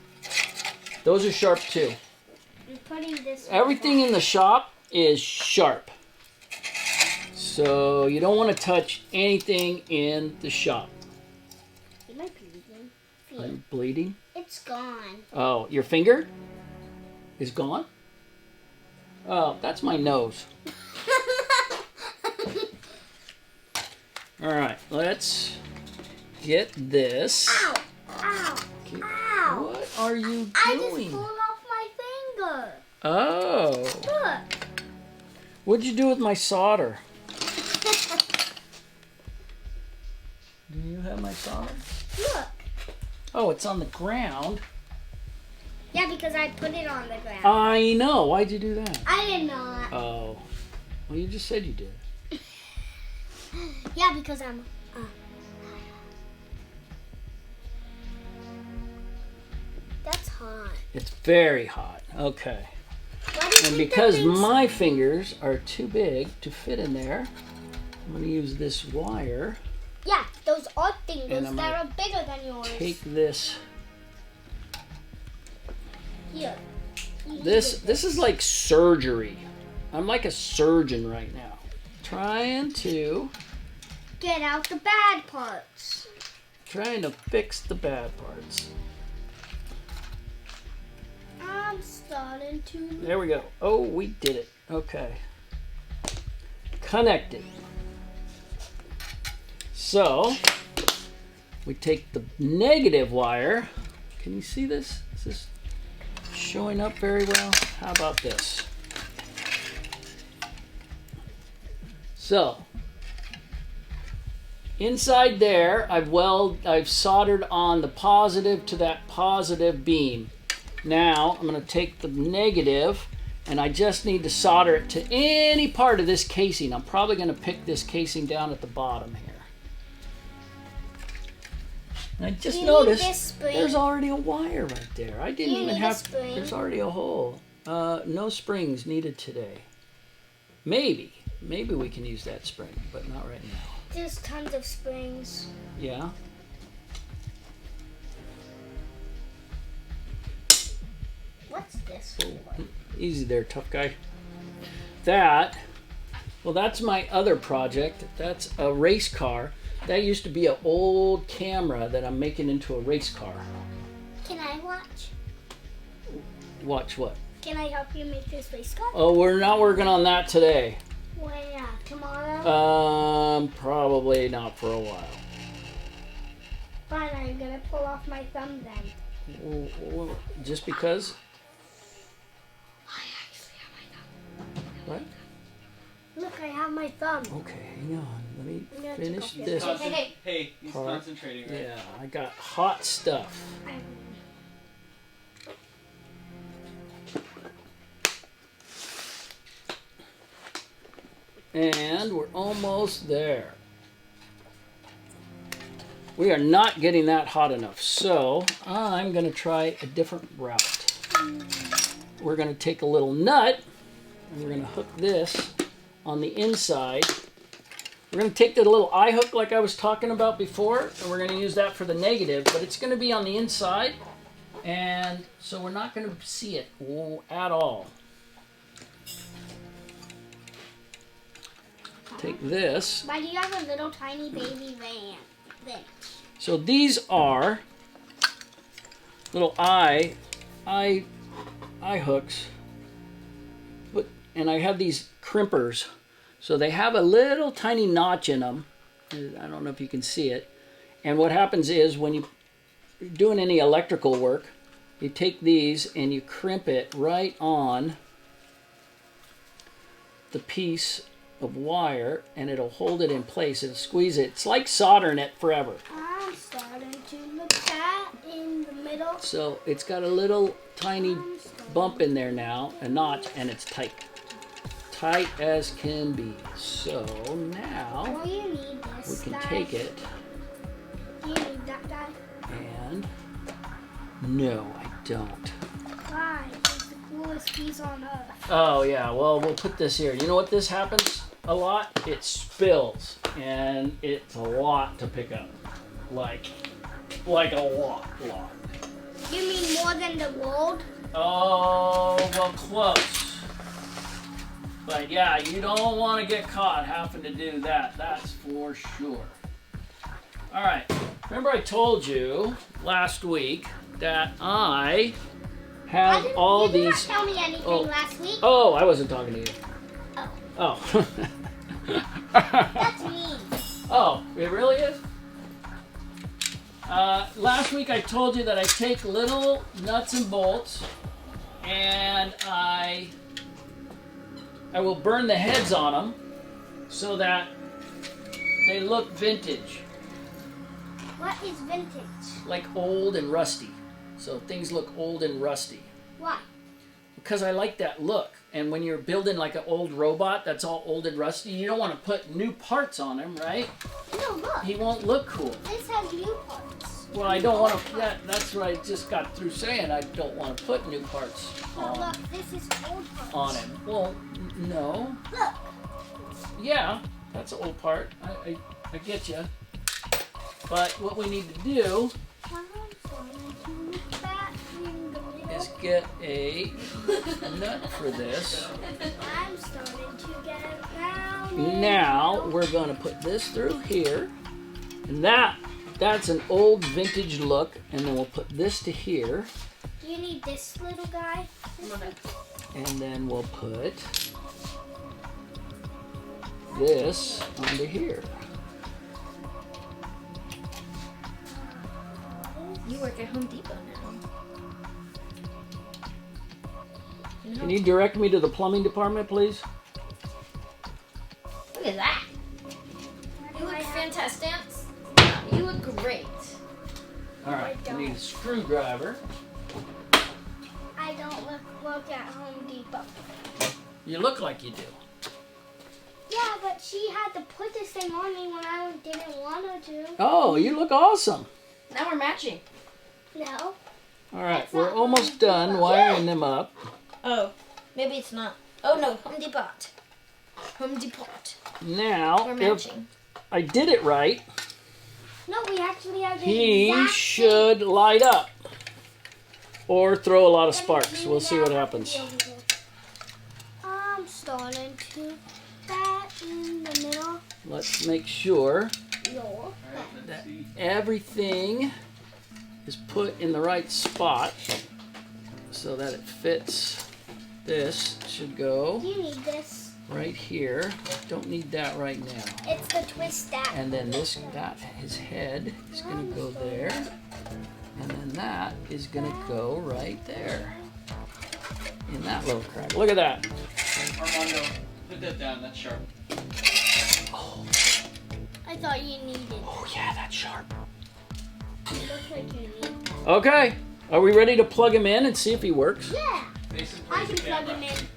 those are sharp too. I'm putting this. Everything in the shop is sharp. So you don't want to touch anything in the shop. You might be bleeding. Feel. Are you bleeding? It's gone. Oh, your finger is gone? Oh, that's my nose. All right, let's get this. Ow! Ow! Okay, Ow! what are you I just doing? pulled off my finger. Oh, Look. what'd you do with my solder? Do you have my solder? Look. Oh, it's on the ground. Yeah, because I put it on the ground. I know. Why'd you do that? I did not. Oh, well, you just said you did. Yeah, because I'm. That's hot. It's very hot. Okay. Why do you And think because that thing's- my fingers are too big to fit in there, I'm going to use this wire. Yeah, those odd And fingers I'm that are bigger than yours. Take this. Here. You This needed is like surgery. I'm like a surgeon right now. Trying to Get out the bad parts. fix the bad parts. I'm starting to. There we go. Oh, we did it. Okay. Connected. So, we take the negative wire. Can you see this? Is this showing up very well? How about this? So, inside there, I've soldered on the positive to that positive beam. Now, I'm going to take the negative, and I just need to solder it to any part of this casing. I'm probably going to pick this casing down at the bottom here. And I just You need noticed this spring. there's already a wire right there. I didn't You even need a have, spring. there's already a hole. No springs needed today. Maybe we can use that spring, but not right now. There's tons of springs. Yeah? What's this for? Easy there, tough guy. Well, that's my other project. That's a race car. That used to be an old camera that I'm making into a race car. Can I watch? Watch what? Can I help you make this race car? Oh, we're not working on that today. Where? Tomorrow? Probably not for a while. Fine, I'm gonna pull off my thumb then. Just because? I actually have my thumb. What? Look, I have my thumb. Okay, hang on. Let me I'm gonna finish take off this. your- Hey, he's Part. concentrating, right? Yeah, I got hot stuff. And we're almost there. We are not getting that hot enough, so I'm going to try a different route. We're going to take a little nut, and we're going to hook this on the inside. We're going to take the little eye hook like I was talking about before, and we're going to use that for the negative, but it's going to be on the inside, and so we're not going to see it at all. Take this. Why do you have a little tiny baby van? So these are little eye hooks, and I have these crimpers. So they have a little tiny notch in them. I don't know if you can see it. And what happens is when you're doing any electrical work, you take these and you crimp it right on the piece of wire, and it'll hold it in place. It'll squeeze it. It's like soldering it forever. I'm starting to look at in the middle. So it's got a little tiny bump in there now, a notch, and it's tight. Tight as can be. So now Oh, you need this we can guy. take it You need that guy. and... No, I don't. Why? It's the coolest piece on earth. Oh yeah, well we'll put this here. You know what this happens? a lot, it spills, and it's a lot to pick up. Like a lot. You mean more than the gold? Oh, well, close. But yeah, you don't want to get caught having to do that. That's for sure. All right. Remember I told you last week that I have all you did these. not tell me anything last week. Oh, I wasn't talking to you. Oh. That's mean. Oh, it really is? Last week I told you that I take little nuts and bolts and I will burn the heads on them so that they look vintage, What is vintage? like old and rusty. So things look old and rusty. Why? Because I like that look. And when you're building like an old robot that's all old and rusty, you don't want to put new parts on him, right? No, look. He won't look cool. This has new parts. Well, I don't want to. That's what I just got through saying. I don't want to put new parts No, look, this is old parts. on him. Well, no. Look. Yeah, that's an old part. I get you. But what we need to do is get a nut for this. I'm starting to get around. Now we're going to put this through here, and that's an old vintage look. And then we'll put this to here, Do you need this little guy? and then we'll put this onto here. You work at Home Depot now. Can you direct me to the plumbing department, please? Look at that. You look fantastic. You look great. All right, I need a screwdriver. I don't work at Home Depot. You look like you do. Yeah, but she had to put this thing on me when I didn't want her to. Oh, you look awesome. Now we're matching. No. All right, That's we're not almost Home done Depot. wiring them up. Oh, maybe it's not. Oh no, Home Depot. Home Depot. Now, We're if matching. I did it right, No, we actually have the he exact should light up or throw a lot of same. sparks. We'll see what happens. I'm starting to that in the middle. Let's make sure Your Alright, let's see. everything is put in the right spot so that it fits. This should go Do you need this? right here. Don't need that right now. It's the twist stack. And then his head is gonna go there. And then that is gonna go right there. In that little crack. Look at that. Armando, put that down. That's sharp. Oh, I thought you needed. oh yeah, that's sharp. It looks like you need. Okay. Are we ready to plug him in and see if he works? Yeah, Face him I towards can the plug camera. him in.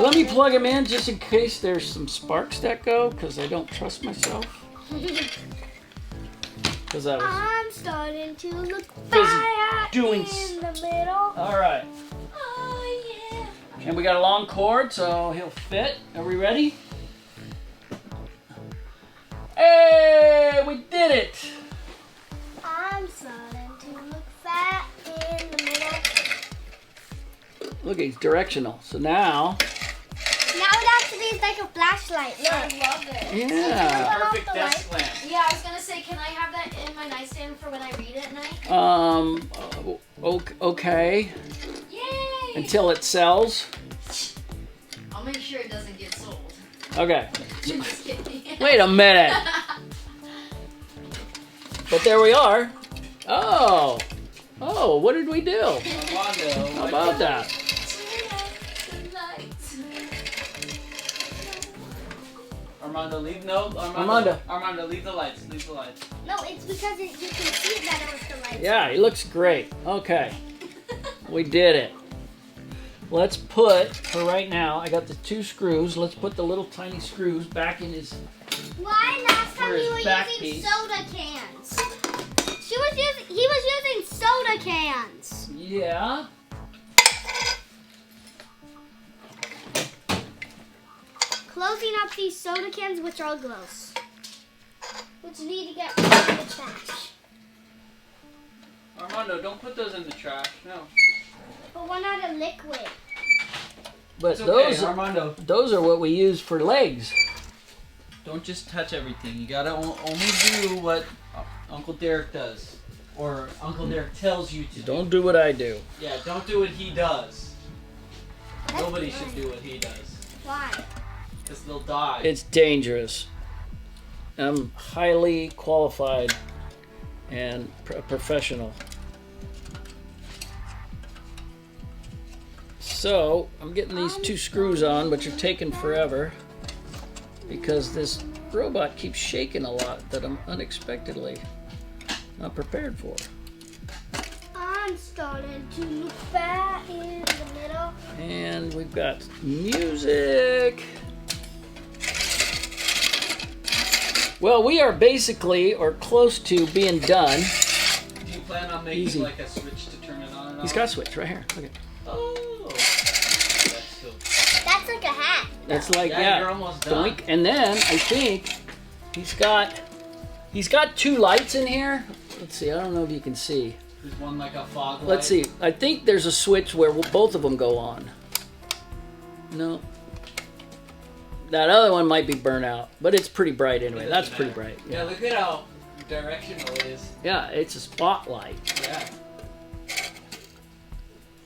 Let me plug him in just in case there's some sparks that go, because I don't trust myself. Because I was... I'm starting to look Busy fat doing in the middle. All right. Oh yeah. And we got a long cord, so he'll fit. Are we ready? Hey, we did it! I'm starting to look fat in the middle. Look, he's directional. So now, Now it actually is like a flashlight. Look. I love it. yeah. Perfect desk lamp. Yeah, I was gonna say, can I have that in my nightstand for when I read at night? Okay. Yay! Until it sells. I'll make sure it doesn't get sold. Okay. Just kidding. Wait a minute. But there we are. Oh. Oh, what did we do? Armando, How about that? Armando, leave no. Armando. Armando, leave the lights. Leave the lights. No, it's because you can see it better with the lights. Yeah, he looks great. Okay. We did it. Let's put, for right now, I got the 2 screws. Let's put the little tiny screws back in his... Why last time For his you were back using piece. soda cans? He was using soda cans. Yeah. closing up these soda cans, which are gross. Which need to get put in the trash. Armando, don't put those in the trash. No. But we're not a liquid. But It's okay, those Armando. are what we use for legs. Don't just touch everything. You gotta only do what Uncle Derek does. Or Uncle Derek tells you to do. Don't do what I do. Yeah, don't do what he does. That's Nobody fine. should do what he does. Why? Because they'll die. It's dangerous. I'm highly qualified and professional. So, I'm getting these 2 screws on, but you're taking forever because this robot keeps shaking a lot that I'm unexpectedly not prepared for. I'm starting to look back in the middle. And we've got music. Well, we are basically or close to being done. Do you plan on making Easy. like a switch to turn it on and off? He's got a switch right here. Look at. Oh. That's cool. That's like a hat. That's like Yeah, you're almost done. Doink. And then I think he's got 2 lights in here. Let's see. I don't know if you can see. There's one like a fog light. Let's see. I think there's a switch where both of them go on. No. That other one might be burnt out, but it's pretty bright anyway. That's pretty bright. Yeah, Yeah. look at how directional it is. Yeah, it's a spotlight. Yeah.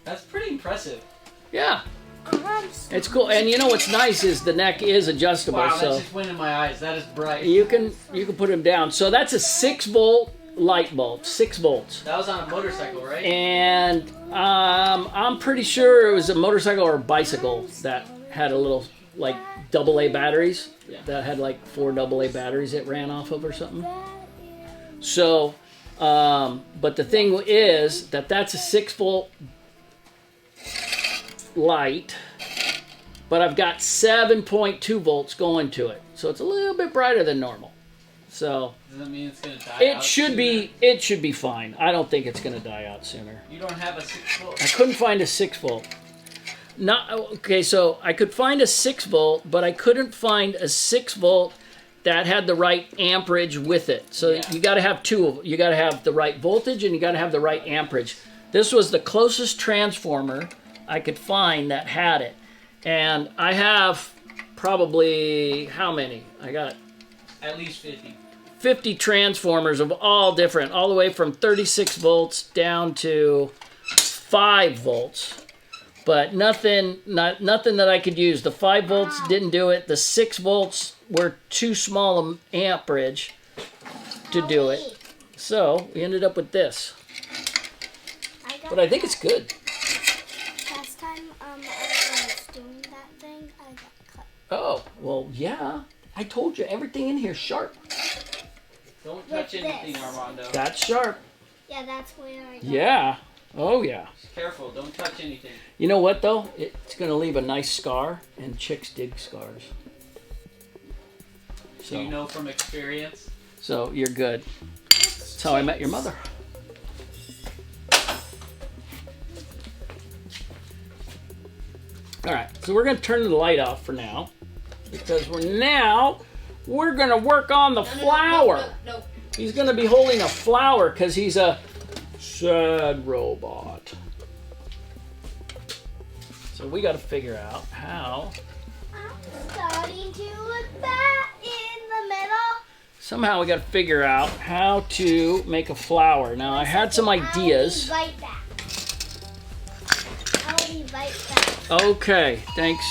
That's pretty impressive. Yeah. It's cool. And you know what's nice is the neck is adjustable, Wow, so that's just wind in my eyes. That is bright. you can put them down. So that's a 6-volt light bulb, 6 volts. That was on a motorcycle, right? And I'm pretty sure it was a motorcycle or a bicycle that had a little like AA batteries. Yeah. That had like 4 AA batteries it ran off of or something. So, but the thing is that that's a 6-volt light, but I've got 7.2 volts going to it, so it's a little bit brighter than normal. So Does that mean it's gonna die out it should sooner? be fine. I don't think it's going to die out sooner. You don't have a 6-volt. I couldn't find a 6-volt. Not okay. So I could find a 6-volt, but I couldn't find a 6-volt that had the right amperage with it. So Yeah. you got to have 2 of them. You got to have the right voltage and you got to have the right amperage. This was the closest transformer I could find that had it, and I have probably how many? I got At least 50. 50 transformers of all different, all the way from 36 volts down to 5 volts. But nothing that I could use. The 5 volts didn't do it. The 6 volts were too small an amperage to do it. So we ended up with this. But I think it's good. Last time I was doing that thing, I got cut. Oh, well, yeah. I told you, everything in here is sharp. Don't touch With anything, this. Armando. That's sharp. Yeah, that's where I got Yeah. Oh, yeah. Just careful. Don't touch anything. You know what, though? It's going to leave a nice scar, and chicks dig scars. Do you know from experience? So you're good. That's how I met your mother. All right, so we're going to turn the light off for now because we're going to work on the flower. No. He's going to be holding a flower because he's a sad robot. So we got to figure out how. I'm starting to look back in the middle. Somehow we got to figure out how to make a flower. Now I had some ideas. I'll be right back. I'll be right back. Okay, thanks.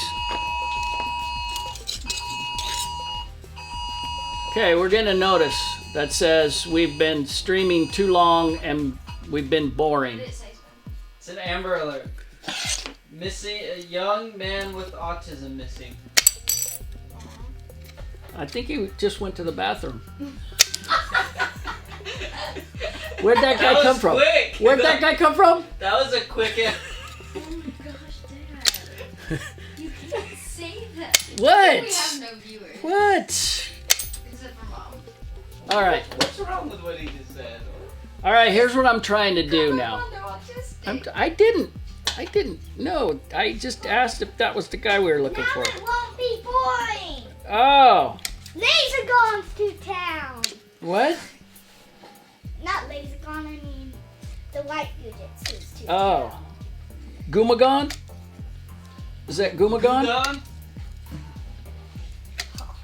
Okay, we're getting a notice that says we've been streaming too long and we've been boring. It's an Amber Alert. Missing a young man with autism missing. I think he just went to the bathroom. Where'd that guy come from? Quick. Where'd that guy come from? That was a quick. Oh my gosh, Dad. You can't say that. What? We have no viewers. What? Except for Mom. All right. What's wrong with what he just said? All right, here's what I'm trying to do now. They're autistic. I didn't. No, I just asked if that was the guy we were looking Now for. it won't be boring. Oh. Laser guns to town. What? Not laser gun, I mean the white Jujitsu's to Oh. town. Gumagon? Is that Gumagon? Done?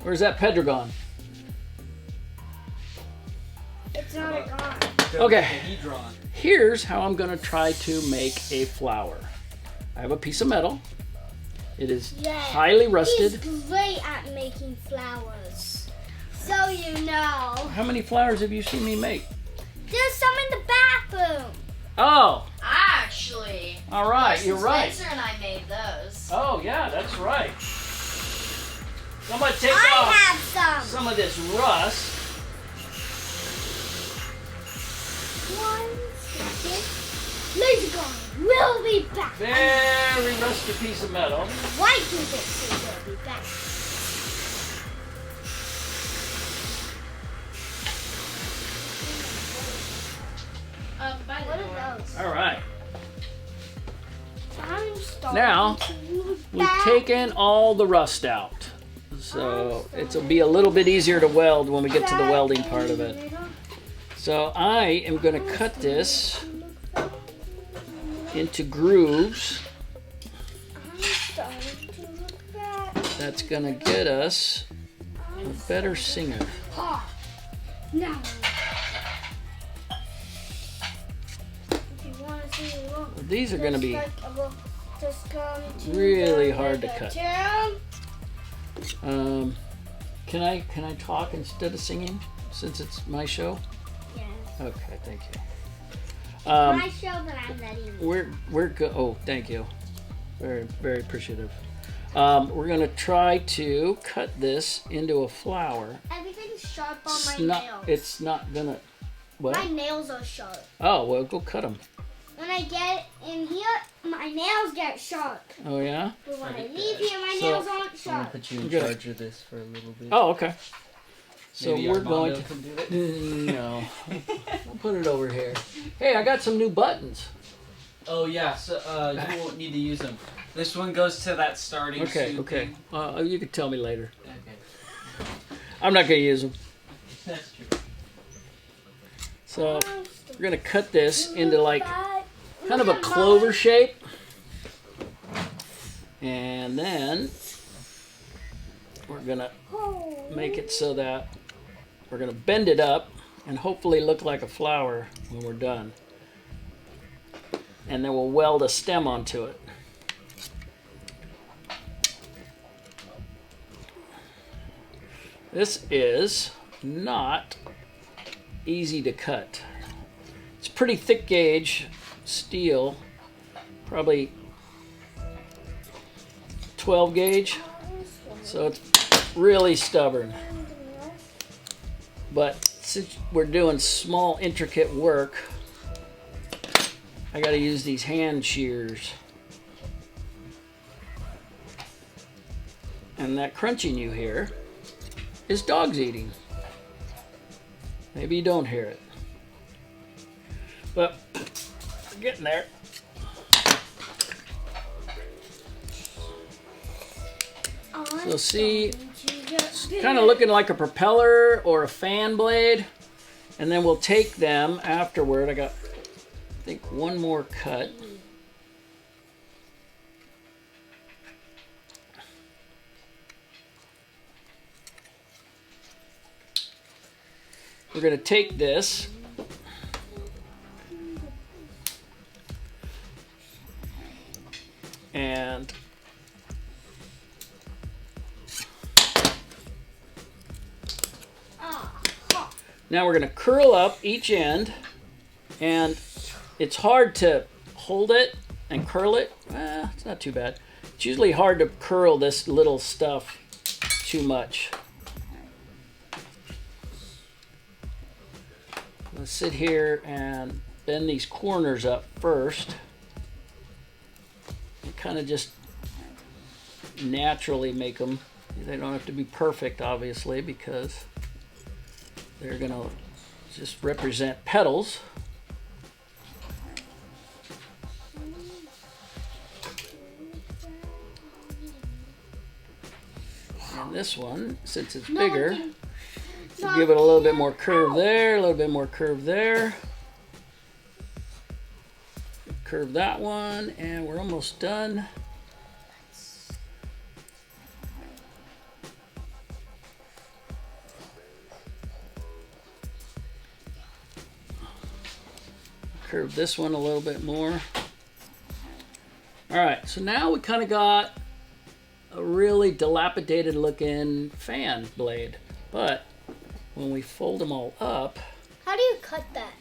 Or is that Pedragon? It's not a gun. Okay. Hedron. Here's how I'm going to try to make a flower. I have a piece of metal. It is highly rusted. He's great at making flowers. So you know. How many flowers have you seen me make? There's some in the bathroom. Oh, Actually, all right, Larson you're right. Spencer and I made those. Oh, yeah, that's right. Somebody take I off have some. some of this rust. 1 second. Laser gun. We'll be back. Very rusty piece of metal. White Jujitsu will be back. By the What door. are those? All right. I'm starting Now, to move We've back. taken all the rust out. So it'll be a little bit easier to weld when we get to the welding part of it. So I am going to cut this into grooves. I'm starting to look back. That's going to get us a better singer. Ha! Now. If you want to see me look, These are going to be just come to really the hard to cut. town. Can I talk instead of singing since it's my show? Yes. Okay, thank you. My show, but I'm letting you. We're go. Oh, thank you. Very very appreciative. We're gonna try to cut this into a flower. Everything's sharp on It's my not. nails. It's not gonna. What? My nails are sharp. Oh well, go cut them. When I get in here, my nails get sharp. Oh yeah. But when I Right leave here, my So- nails aren't I'm gonna sharp. put you in Good. charge of this for a little bit. Oh okay. So Maybe we're Armando going to. can do it. No. We'll put it over here. Hey, I got some new buttons. Oh yeah, so you won't need to use them. This one goes to that starting Okay. suit Okay. thing. You can tell me later. Okay. I'm not gonna use them. That's true. So we're gonna cut this into like kind of a clover shape, and then we're gonna make it so that we're gonna bend it up and hopefully look like a flower when we're done, and then we'll weld a stem onto it. This is not easy to cut. It's pretty thick gauge steel, probably 12 gauge, so it's really stubborn. But since we're doing small intricate work, I got to use these hand shears. And that crunching you hear is dogs eating. Maybe you don't hear it. But we're getting there. So see, it's kind of looking like a propeller or a fan blade. And then we'll take them afterward. I got, I think, one more cut. We're going to take this and now we're going to curl up each end, and it's hard to hold it and curl it. It's not too bad. It's usually hard to curl this little stuff too much. Let's sit here and bend these corners up first. And kind of just naturally make them. They don't have to be perfect, obviously, because they're going to just represent petals. And this one, since it's No, bigger, No, give it a little bit more curve there, a little bit more curve there. Curve that one, and we're almost done. Curve this one a little bit more. All right, so now we kind of got a really dilapidated looking fan blade, but when we fold them all up, How do you cut that?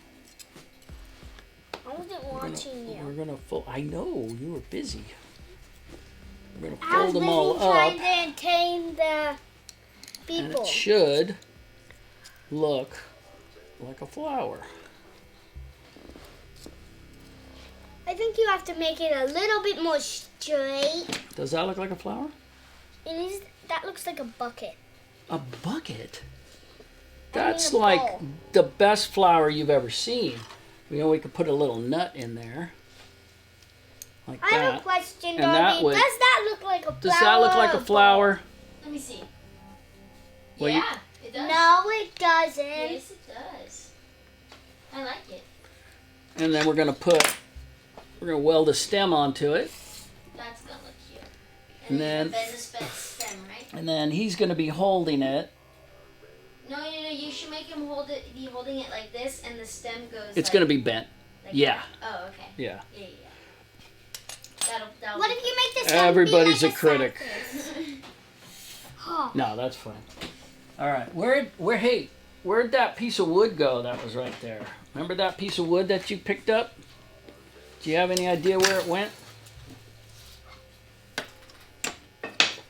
I wasn't watching you. we're gonna fold. I know you were busy. We're gonna I was fold them all busy up, trying to entertain the and people. it should look like a flower. I think you have to make it a little bit more straight. Does that look like a flower? That looks like a bucket. A bucket? I mean That's a like bowl. the best flower you've ever seen. You know, we could put a little nut in there. Like I have a that. question, And that Darby. would- Does that look like a flower? Does that look like or a flower? Let me see. Well, you- Yeah, it does. No, it doesn't. Yes, it does. I like it. And then we're gonna weld a stem onto it. That's gonna look cute. And then then- the bend stem, right? And then he's gonna be holding it. No, you should make him be holding it like this, and the stem goes. It's like, gonna be bent. like Yeah. that. Oh, okay. Yeah. Yeah. That'll What be if you make this? Everybody's a like critic. circus? Huh. No, that's fine. All right. Where'd that piece of wood go that was right there? Remember that piece of wood that you picked up? Do you have any idea where it went?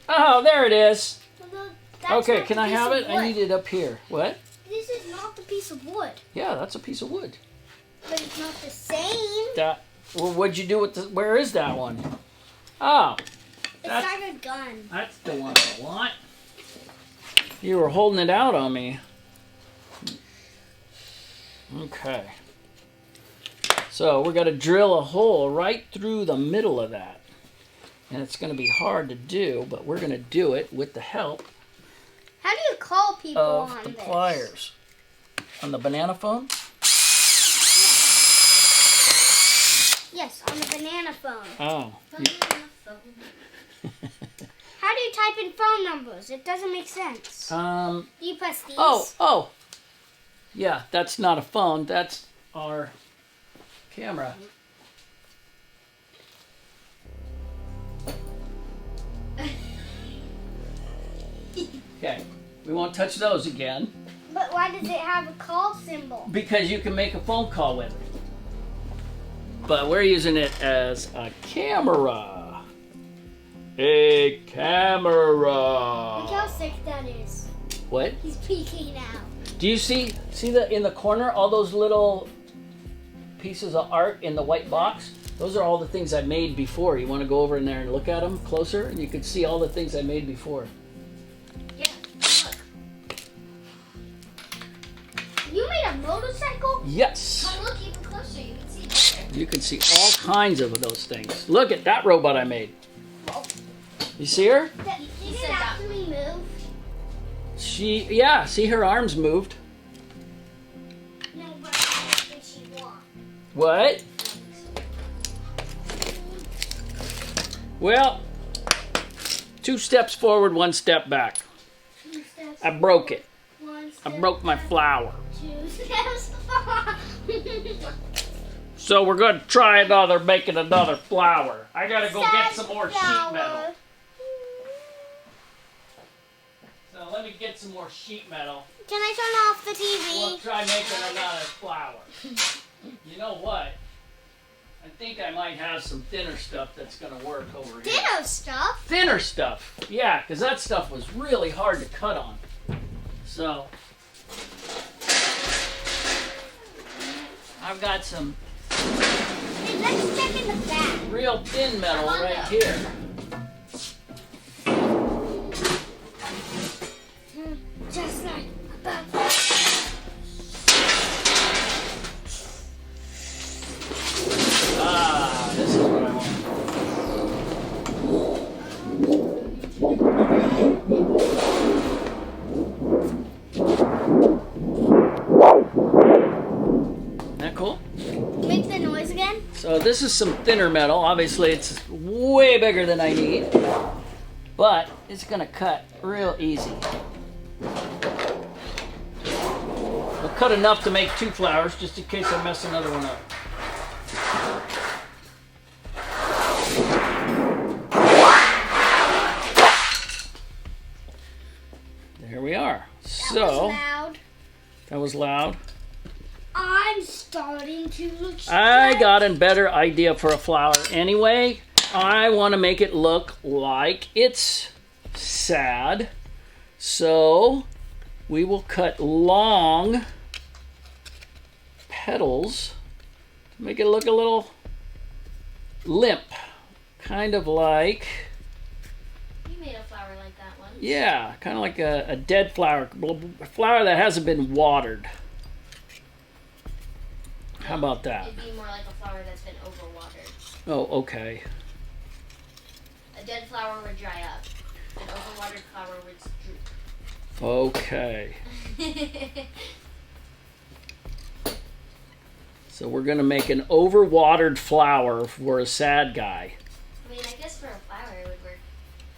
Oh, there it is. Well, that's Okay, not can the I piece have of it? I wood. need it up here. What? This is not the piece of wood, Yeah, that's a piece of wood. but it's not the same. Well, what'd you do with the? Where is that one? Oh, It's That's- like a gun. that's the one I want. You were holding it out on me. Okay. So we're going to drill a hole right through the middle of that. And it's going to be hard to do, but we're going to do it with the help How do you call people of on the this? pliers. On the banana phone? Yes, on the banana phone. Oh. How do you type in phone numbers? It doesn't make sense. Um. Do you press these? Oh. Yeah, that's not a phone. That's our camera. Okay, we won't touch those again But why does it have a call symbol? because you can make a phone call with it. But we're using it as a camera. A camera. Look how sick that is. What? He's peeking out. Do you see in the corner all those little pieces of art in the white box? Those are all the things I made before. You want to go over in there and look at them closer, and you can see all the things I made before. Yeah. Look. You made a motorcycle? Yes. Come look even closer. You can see better. You can see all kinds of those things. Look at that robot I made. You see her? Did it said that. actually move? Yeah, see her arms moved. No, but how did she walk? What? Well, 2 steps forward, 1 step back. 2 steps. I broke it. 1 I step broke my back, flower. 2 steps. So we're going to try making another flower. I got to go get some more sheet metal. Sunflower. So let me get some more sheet metal. Can I turn off the We'll TV? try making another flower. You know what? I think I might have some thinner stuff that's going to work over here. Ditto stuff. Thinner stuff. Yeah, because that stuff was really hard to cut on. So I've got some Hey, let's check in the back. real thin metal right here. Just like that. This is what I want. Make the noise again. So this is some thinner metal. Obviously, it's way bigger than I need, but it's gonna cut real easy. I'll cut enough to make 2 flowers, just in case I mess another one up. There we are. That was loud. That was loud. I'm starting to look I got a better idea for a flower anyway. I want to make it look like it's sad. So we will cut long petals to make it look a little limp. Kind of like, You made a flower like that once. yeah, kind of like a dead flower. A flower that hasn't been watered. How about that? It'd be more like a flower that's been overwatered. Oh, okay. A dead flower would dry up. An overwatered flower would droop. Okay. So we're gonna make an overwatered flower for a sad guy. I mean, I guess for a flower it would work.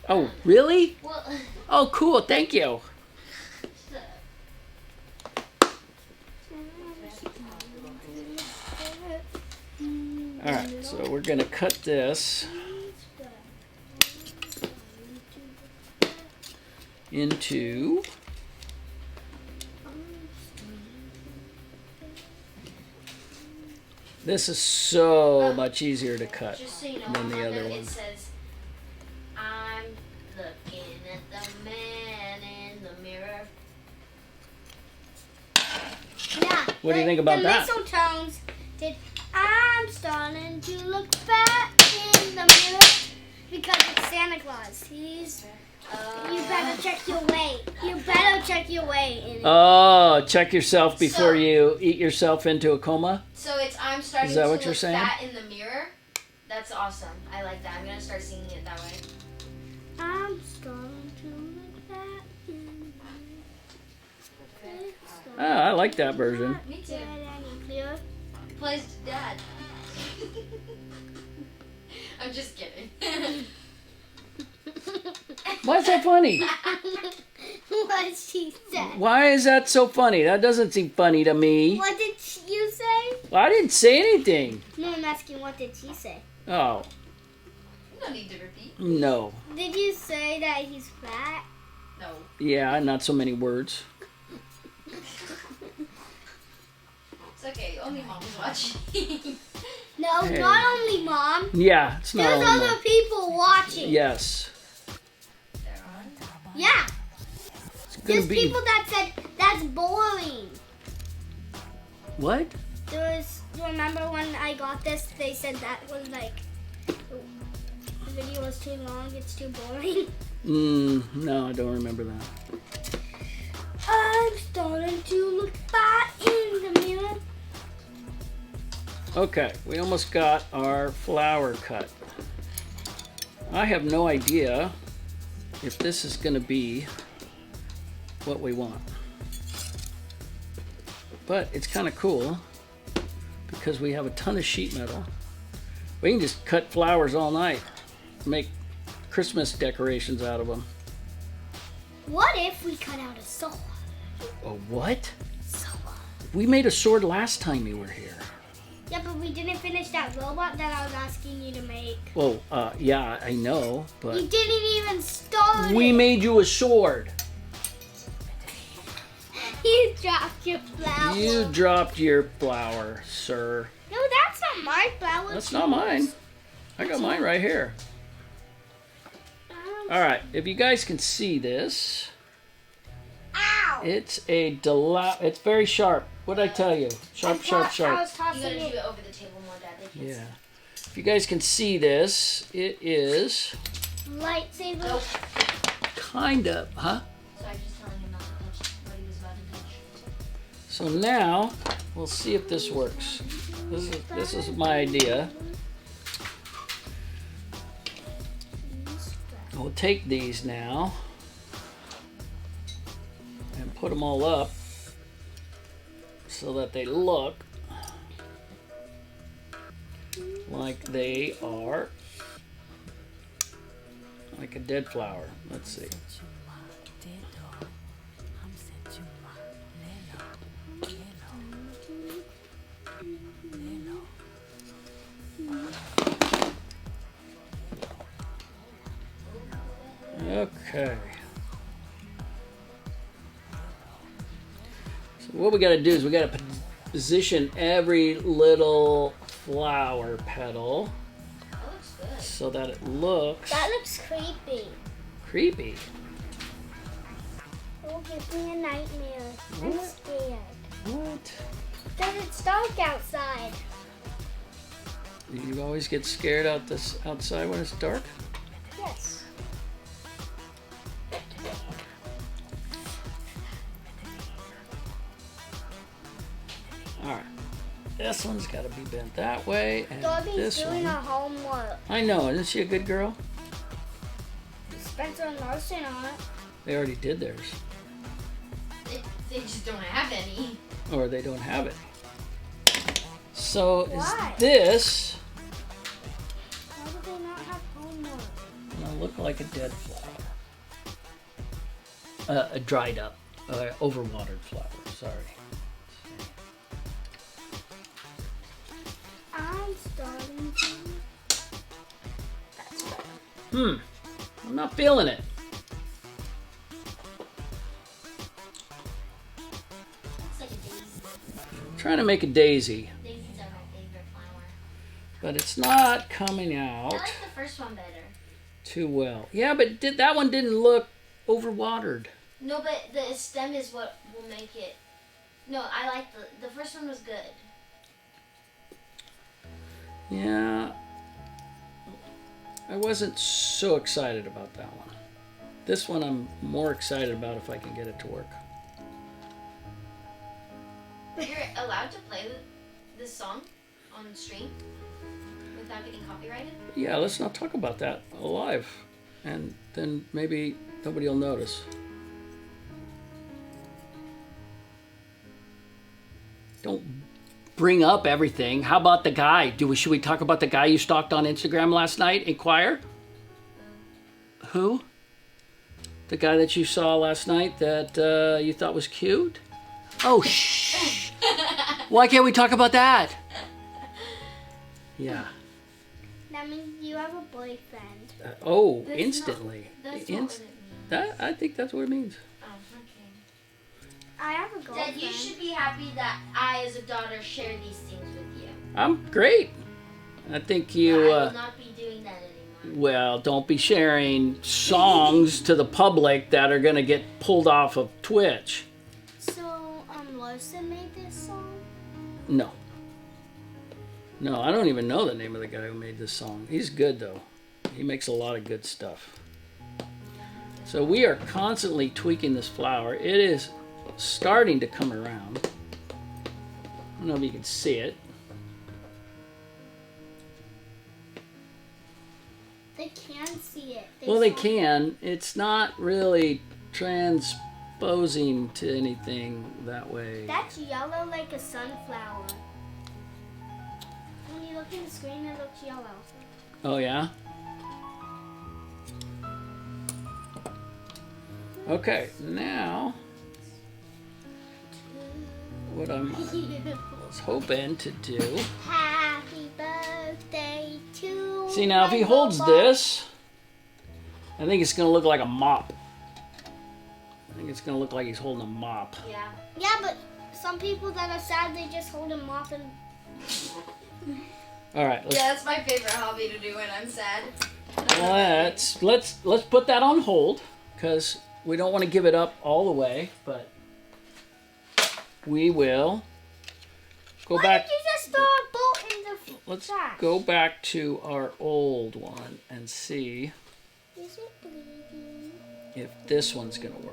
Oh, really? Well, Oh, cool. Thank you. All right. So we're gonna cut this into. This is so much easier to cut just so you know, than the on other there one. it says, I'm looking at the man in the mirror. Yeah. What do you think about that? The mistletoes did. I'm starting to look back in the mirror because it's Santa Claus. You better check your weight. You better check your weight. Oh, check yourself before So- you eat yourself into a coma? So it's I'm starting Is that to what look you're saying? fat in the mirror. That's awesome. I like that. I'm gonna start singing it that way. I'm starting to look back in the mirror. Oh, I like that version. Me too. Get any clearer? Plays dad. I'm just kidding. Why is that funny? What she said. Why is that so funny? That doesn't seem funny to me. What did you say? Well, I didn't say anything. No, I'm asking what did she say? Oh, No need to repeat. no. Did you say that he's fat? No. Yeah, not so many words. It's okay. Only mom was watching. No, Hey. not only mom. Yeah, it's not There's only other one. people watching. Yes. They're on. Yeah. It's gonna There's be. people that said that's boring. What? Remember when I got this, they said that was like, the video was too long, it's too boring. No, I don't remember that. I'm starting to look back in the mirror. Okay, we almost got our flower cut. I have no idea if this is going to be what we want. But it's kind of cool because we have a ton of sheet metal. We can just cut flowers all night, make Christmas decorations out of them. What if we cut out a sword? A what? Sword. We made a sword last time you were here. Yeah, but we didn't finish that robot that I was asking you to make. Well, yeah, I know, You but didn't even start we it. made you a sword. You dropped your flower. You dropped your flower, sir. No, that's not my flower. That's not mine. I got mine right here. All right, if you guys can see this, Ow! it's it's very sharp. What did I tell you? Sharp, sharp, I sharp. was You tossing gotta do it. it over the table more, Dad. They can't Yeah. If you guys can see this, it is Lightsaber. Nope. kind of, huh? So I was just telling him not to touch what he was about to touch. So now we'll see if this works. This is my idea. We'll take these now and put them all up so that they look like they are like a dead flower. Let's see. Okay. So what we got to do is we got to position every little flower petal That looks good. so that it looks That looks creepy. creepy. It will give me a nightmare. I'm What? scared. What? Because it's dark outside. You always get scared outside when it's dark? Yes. All right. This one's got to be bent that way, and Dobby's this doing one. her homework. I know. Isn't she a good girl? Spencer and Larson on it. They already did theirs, They just don't have any. or they don't have it. So Why? is this Why do they not have homework? gonna look like a dead flower? A dried up, overwatered flower. Sorry. I'm starting to. That's better. I'm not feeling it. Looks like a daisy. I'm trying to make a daisy, Daisies are my favorite flower. but it's not coming out I like the first one better. too well. Yeah, but that one didn't look overwatered. No, but the stem is what will make it. No, I like the first one was good. Yeah, I wasn't so excited about that one. This one I'm more excited about if I can get it to work. You're allowed to play this song on stream without getting copyrighted? Yeah, let's not talk about that live, and then maybe nobody will notice. Don't bring up everything. How about the guy? Should we talk about the guy you stalked on Instagram last night? Inquire? Who? The guy that you saw last night that you thought was cute? Oh, shh. Why can't we talk about that? Yeah. That means you have a boyfriend. Oh, That's instantly. That's not what it means. I think that's what it means. Oh, okay. I have a girlfriend. Dad, you should be happy that I, as a daughter, share these things with you. I'm great. I think you, But I will not be doing that anymore. well, don't be sharing songs to the public that are going to get pulled off of Twitch. So, Larson made this song? No. No, I don't even know the name of the guy who made this song. He's good, though. He makes a lot of good stuff. So we are constantly tweaking this flower. It is starting to come around. I don't know if you can see it. They can see it. Well, they saw- can. It's not really transposing to anything that way. That's yellow like a sunflower. When you look at the screen, it looks yellow. Oh, yeah? Okay, now what I was hoping to do. Happy birthday to See, now if he holds this, I think it's going to look like a mop. I think it's going to look like he's holding a mop. Yeah. Yeah, but some people that are sad, they just hold him off and. All right, Yeah, that's my favorite hobby to do when I'm sad. let's put that on hold because we don't want to give it up all the way, but we will go Why back. did you just throw a bolt in the Let's trash? go back to our old one and see Is it bleeding? if this one's gonna work.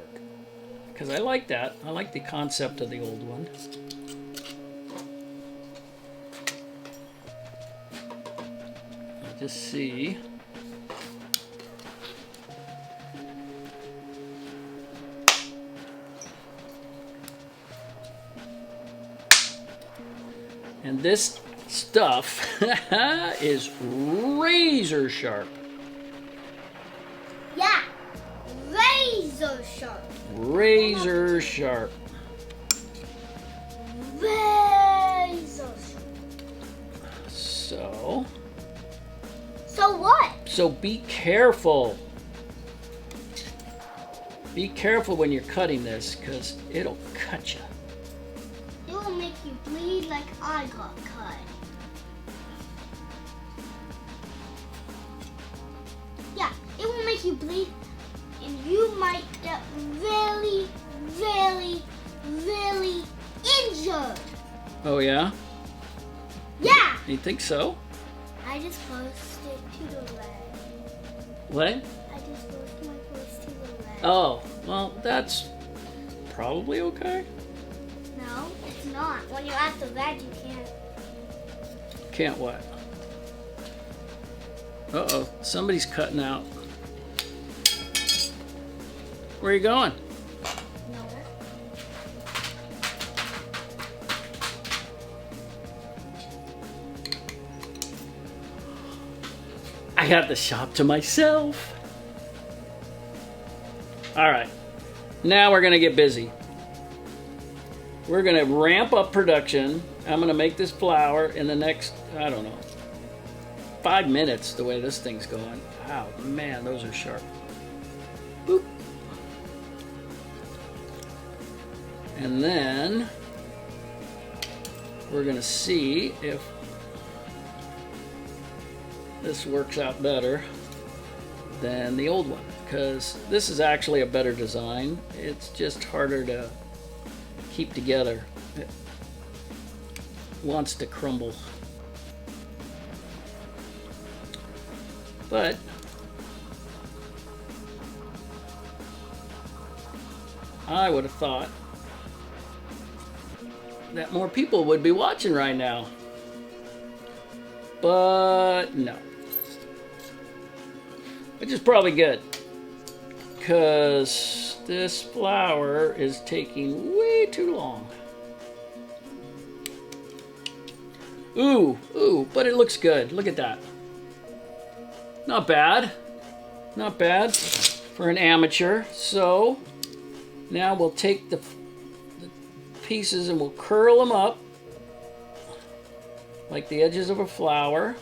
Because I like that. I like the concept of the old one. I'll just see. And this stuff is razor sharp. Yeah. Razor sharp. Razor sharp. Razor sharp. So what? So be careful. Be careful when you're cutting this, because it'll cut you. It will make you bleed like I got cut. Yeah, it will make you bleed, and you might get really, really, really injured. Oh yeah? Yeah. You think so? I just posted to the leg. What? I just posted my post to the leg. Oh, well, that's probably okay. No, it's not. When you're at the leg, you can't. Can't what? Uh-oh, somebody's cutting out. Where are you going? Nowhere. I got the shop to myself. All right, now we're gonna get busy. We're gonna ramp up production. I'm gonna make this flour in the next, I don't know, 5 minutes, the way this thing's going. Wow, man, those are sharp. Boop. And then we're gonna see if this works out better than the old one, because this is actually a better design. It's just harder to keep together. It wants to crumble. But I would have thought that more people would be watching right now. But no. Which is probably good, because this flour is taking way too long. Ooh, but it looks good. Look at that. Not bad. Not bad for an amateur. So now we'll take the pieces and we'll curl them up like the edges of a flower.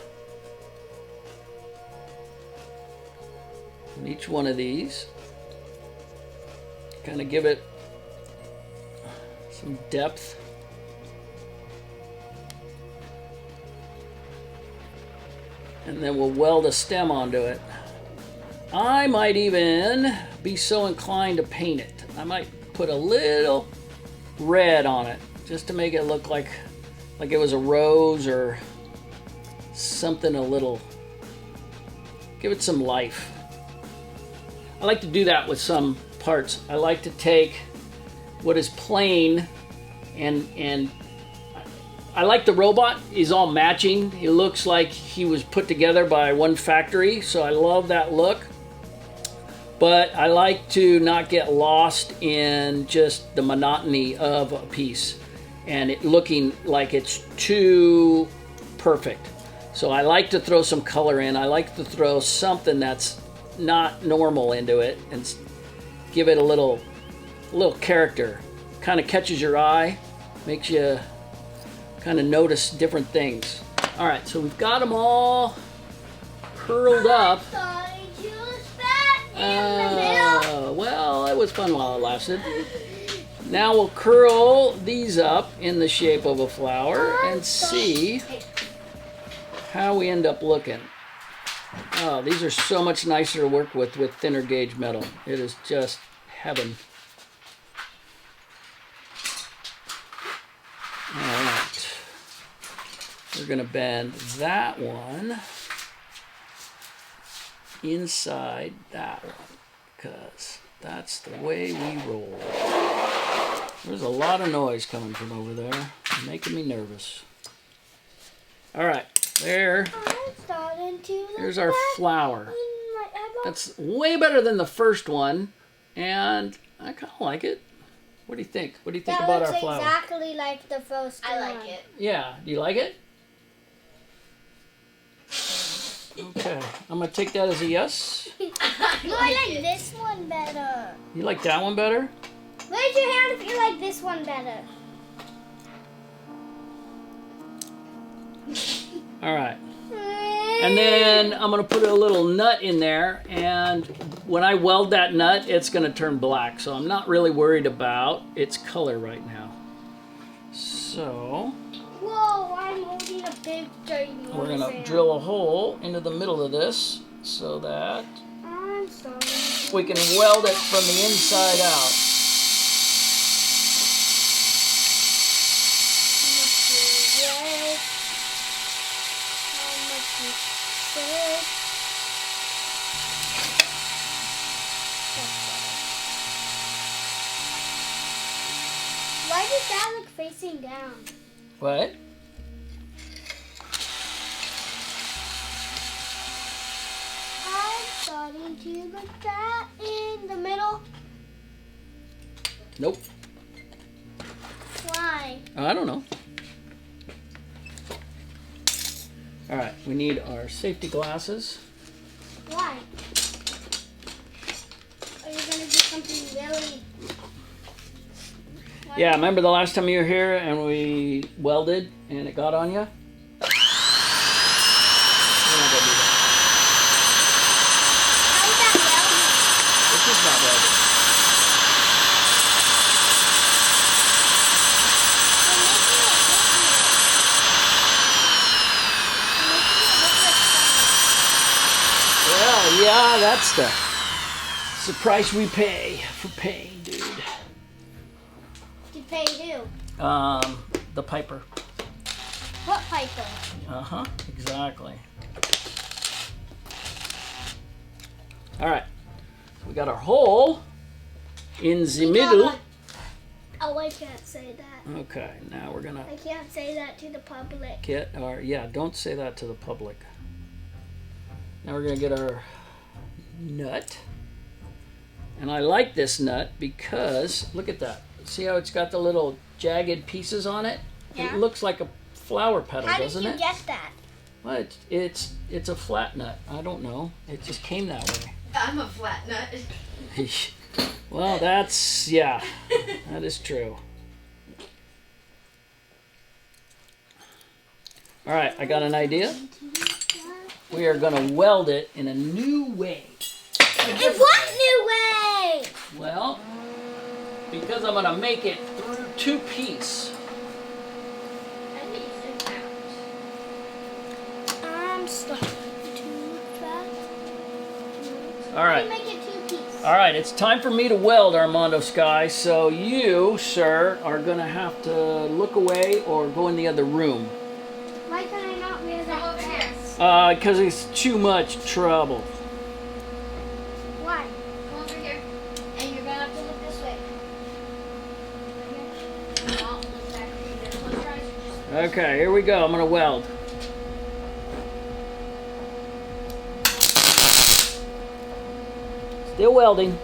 And each one of these, kind of give it some depth. And then we'll weld a stem onto it. I might even be so inclined to paint it. I might put a little red on it, just to make it look like it was a rose or something a little, give it some life. I like to do that with some parts. I like to take what is plain and I like the robot. He's all matching. He looks like he was put together by one factory, so I love that look. But I like to not get lost in just the monotony of a piece and it looking like it's too perfect. So I like to throw some color in. I like to throw something that's not normal into it and give it a little character. Kind of catches your eye, makes you kind of notice different things. All right, so we've got them all curled up. Well, it was fun while it lasted. Now we'll curl these up in the shape of a flower and see how we end up looking. Oh, these are so much nicer to work with thinner gauge metal. It is just heaven. All right. We're going to bend that one inside that one, because that's the way we roll. There's a lot of noise coming from over there, making me nervous. All right, there's our flower. That's way better than the first one, and I kind of like it. What do you think? What do you think about our flower? Exactly like the first one. I like it. Yeah, do you like it? Okay, I'm gonna take that as a yes. No, I like this one better. You like that one better? Raise your hand if you like this one better. All right. And then I'm gonna put a little nut in there, and when I weld that nut, it's gonna turn black. So I'm not really worried about its color right now. So Whoa, I'm holding a big giant. we're gonna drill a hole into the middle of this so that I'm sorry. we can weld it from the inside out. Why does that look facing down? What? I'm starting to look that in the middle. Nope. Why? I don't know. All right, we need our safety glasses. Why? Are you gonna do something really? Why? Yeah, remember the last time you were here and we welded and it got on you? We're not gonna do that. How is that welding? This is not welded. Well, yeah, that's the price we pay for pain, dude. To pay who? The piper. What piper? Uh-huh, exactly. All right, we got our hole in the middle. Oh, I can't say that. Okay, now we're gonna I can't say that to the public. yeah, don't say that to the public. Now we're gonna get our nut. And I like this nut because, look at that. See how it's got the little jagged pieces on it? Yeah. It looks like a flower petal, How did doesn't you it? get that? Well, it's a flat nut. I don't know. It just came that way. I'm a flat nut. Well, that's, yeah, that is true. All right, I got an idea. We are going to weld it in a new way. In what new way? Well, because I'm going to make it through two-piece. I'm starting to look back. All right. Make it two-piece. All right, it's time for me to weld, Armando Sky. So you, sir, are going to have to look away or go in the other room. Why can I not wear that over here. dress? Because it's too much trouble. Why? Come over here. And you're gonna have to look this way. No, look back here. Close your eyes. Okay, here we go. I'm going to weld. Still welding.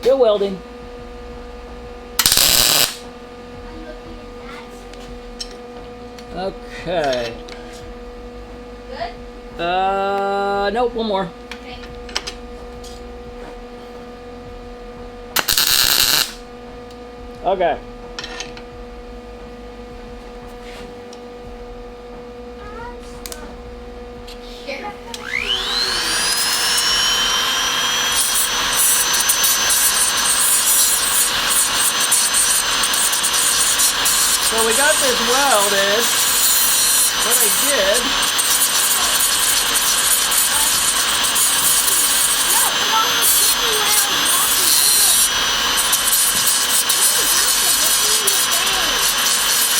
Still welding. I'm looking at that. Okay. Good? Nope, one more. Okay. Okay. I'm stuck. Here. So we got this welded. What I did, No, it almost hit me when I was walking over. This is not the hit me in the face.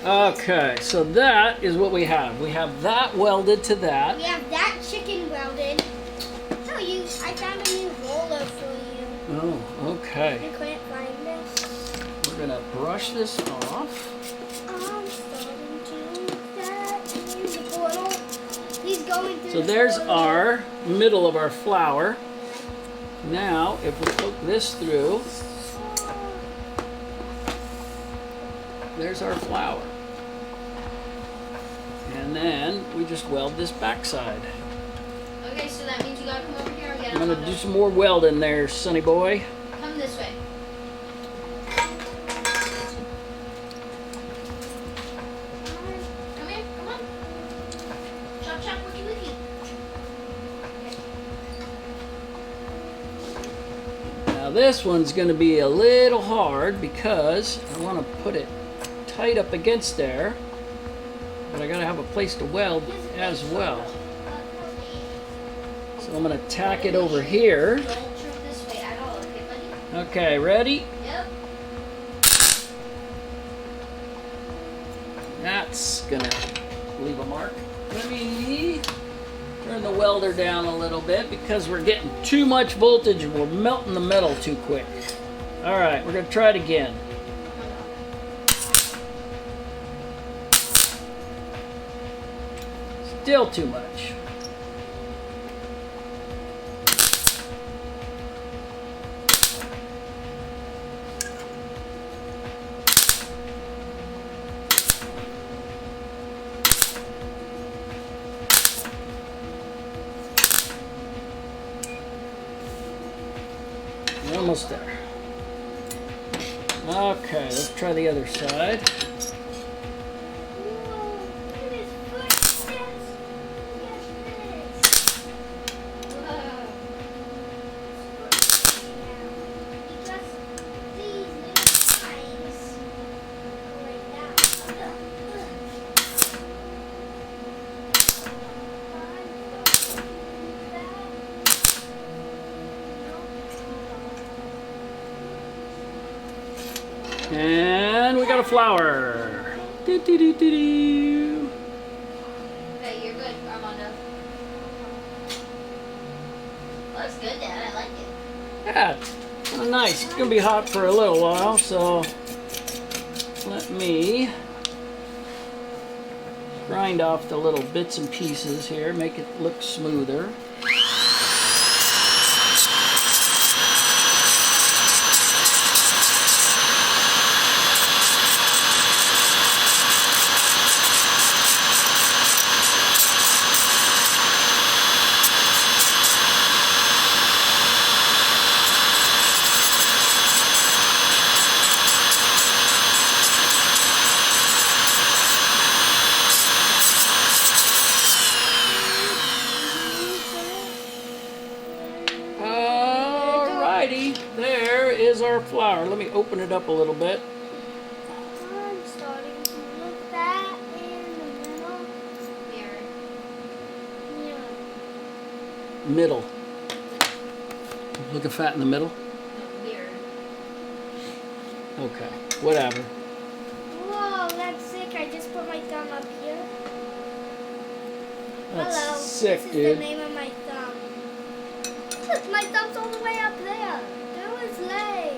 okay, so that is what we have. We have that welded to that. We have that chicken welded. I found a new roller for you. Oh, okay. I couldn't find this. We're gonna brush this off. I'm starting to look that in the portal. He's going through So the there's portal. our middle of our flower. Now, if we poke this through, there's our flower. And then we just weld this backside. Okay, so that means you gotta come over here and get I'm him. gonna do some more welding there, sonny boy. Come this way. Come here, come on. Chop, chop, wookie, wookie. Now this one's gonna be a little hard because I wanna put it tight up against there, but I gotta have a place to weld as well. So I'm gonna tack it over here. Don't trip this way at all, okay, buddy? Okay, ready? Yep. That's gonna leave a mark. Let me turn the welder down a little bit because we're getting too much voltage and we're melting the metal too quick. All right, we're gonna try it again. Still too much. Almost there. Okay, let's try the other side. Whoa, look at his footsteps. Look at this. Whoa. He just these little lines like that. And we got a flower. Do, do, do, do, do. Okay, you're good, Armando. Looks good, Dad. I like it. Yeah, kind of nice. It's gonna be hot for a little while, so let me grind off the little bits and pieces here, make it look smoother. Alrighty, there is our flower. Let me open it up a little bit. I'm starting to look that in the middle. Mirror. Yeah. Middle. Looking fat in the middle? No, mirror. Okay, whatever. Whoa, that's sick. I just put my thumb up here. That's Hello. sick, This is dude. the name of my thumb. Look, my thumb's all the way up there. There was leg.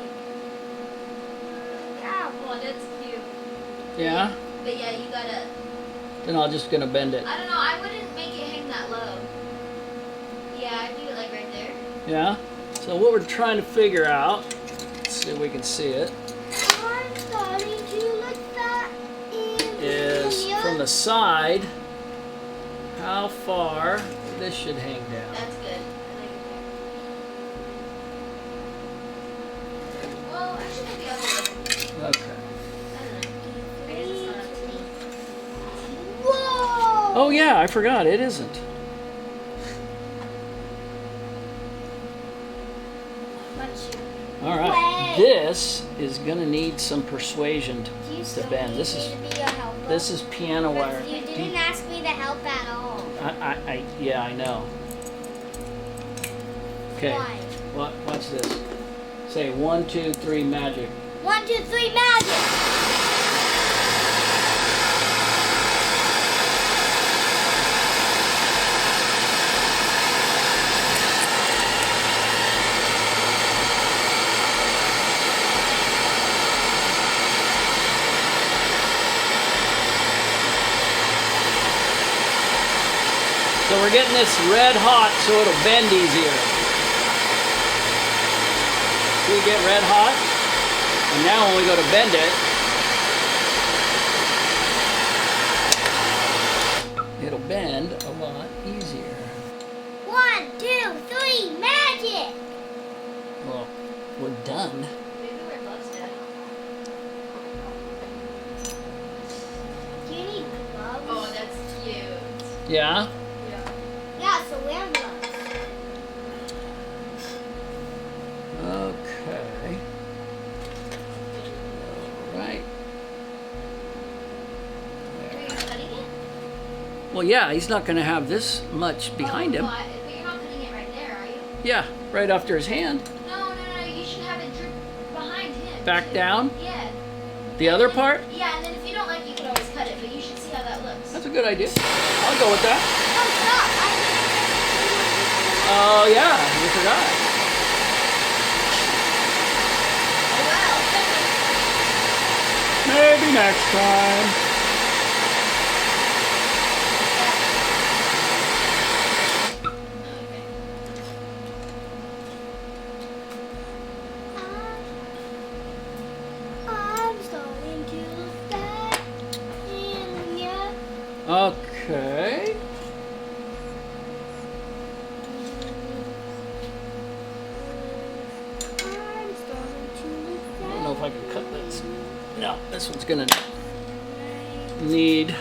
Ow. Oh, that's cute. Yeah? But yeah, you gotta. Then I'm just gonna bend it. I don't know. I wouldn't make it hang that low. Yeah, I'd do it like right there. Yeah? So what we're trying to figure out, let's see if we can see it, I'm starting to look that in is the from the side, how far this should hang down. That's good. I like it there. Well, actually, maybe the other way. Okay. I don't know. I guess it's not up to me. Whoa! Oh yeah, I forgot, it isn't. Alright, Way. this is gonna need some persuasion Do you to still bend. need This me is to be your helper? this is piano wire. You didn't ask me to help at all. Yeah, I know. Okay, Why? watch this. Say 1, 2, 3, magic. 1, 2, 3, magic! we're getting this red hot so it'll bend easier. See, we get red hot, and now when we go to bend it, it'll bend a lot easier. 1, 2, 3, magic! Well, we're done. Maybe wear gloves, Dad. Do you need gloves? Oh, that's cute. Yeah? Yeah. Yeah, so wear gloves. Okay. All right. Are you cutting it? Well, yeah, he's not going to have this much behind him. But you're not cutting it right there, are you? Yeah, right after his hand. No. You should have it drip behind him. Back too. down? Yeah. The other part? Yeah, and then if you don't like it, you can always cut it, but you should see how that looks. That's a good idea. I'll go with that. Oh, stop! Oh, yeah, you forgot. Oh, Maybe next time. I'm starting to look back in the mirror. Okay. I'm starting to look I don't know if I can cut this. No, this one's gonna back. need.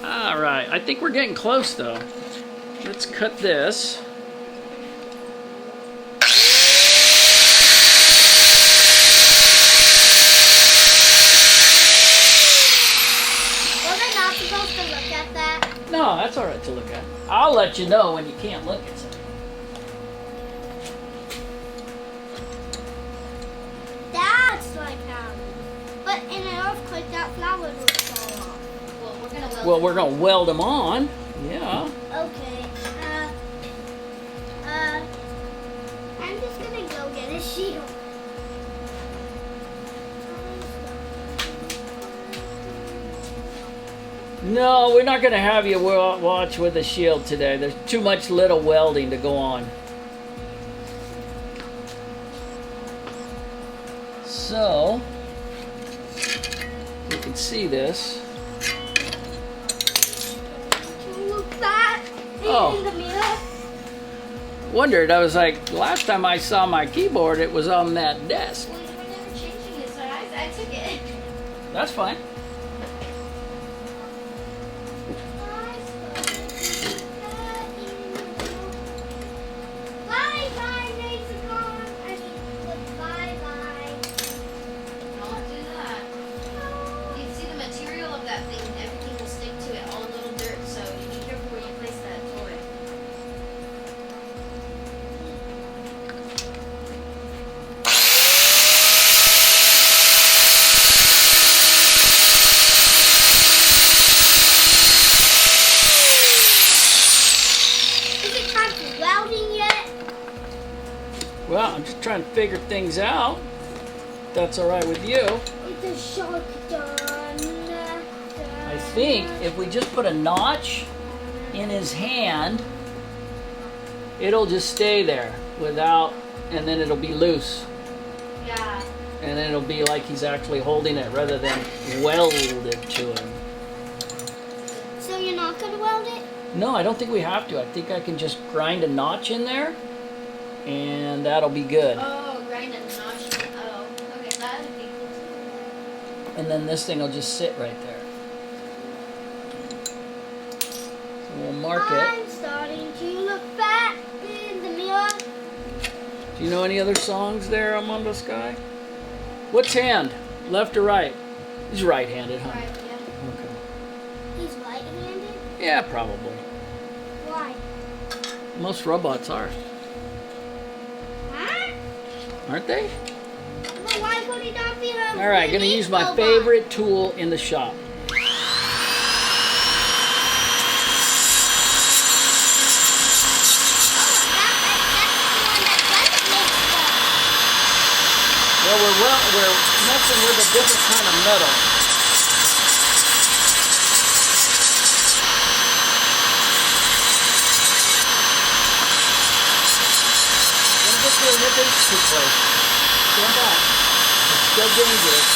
All right, I think we're getting close though. Let's cut this. Was I not supposed to look at that? No, that's all right to look at. I'll let you know when you can't look at something. That's like but in an earthquake, that flower would fall off. well, we're gonna weld Well, it. we're gonna weld them on. Yeah. Okay. I'm just gonna go get a shield. No, we're not gonna have you watch with a shield today. There's too much little welding to go on. So, you can see this. Look back Oh. in the mirror. Wondered, I was like, last time I saw my keyboard, it was on that desk. Well, you were never changing it, so I took it. That's fine. Bye bye, Nathan. I mean, bye bye. Don't do that. You see the material of that thing, everything will stick to it, all the little dirt, so you be careful where you place that toy. Is it time for welding yet? Well, I'm just trying to figure things out. If that's all right with you. It's a shark done. I think if we just put a notch in his hand, it'll just stay there without, and then it'll be loose. Yeah. And then it'll be like he's actually holding it rather than welded to him. So you're not gonna weld it? No, I don't think we have to. I think I can just grind a notch in there, and that'll be good. Oh, grind a notch. Oh, okay, that would be cool too. And then this thing will just sit right there. So we'll mark it. I'm starting to look back in the mirror. Do you know any other songs there, Armando Sky? What's hand? Left or right? He's right-handed, huh? Right, yeah. Okay. He's right-handed? Yeah, probably. Why? Most robots are, Huh? aren't they? Well, why would he not be a All right, gonna use my robot? favorite tool in the shop. Well, we're messing with a different kind of metal. That thing's too close. Stand back. It's still dangerous.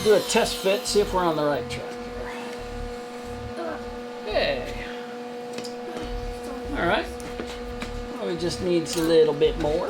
Do a test fit, see if we're on the right track here. Hey. All right. Well, we just needs a little bit more.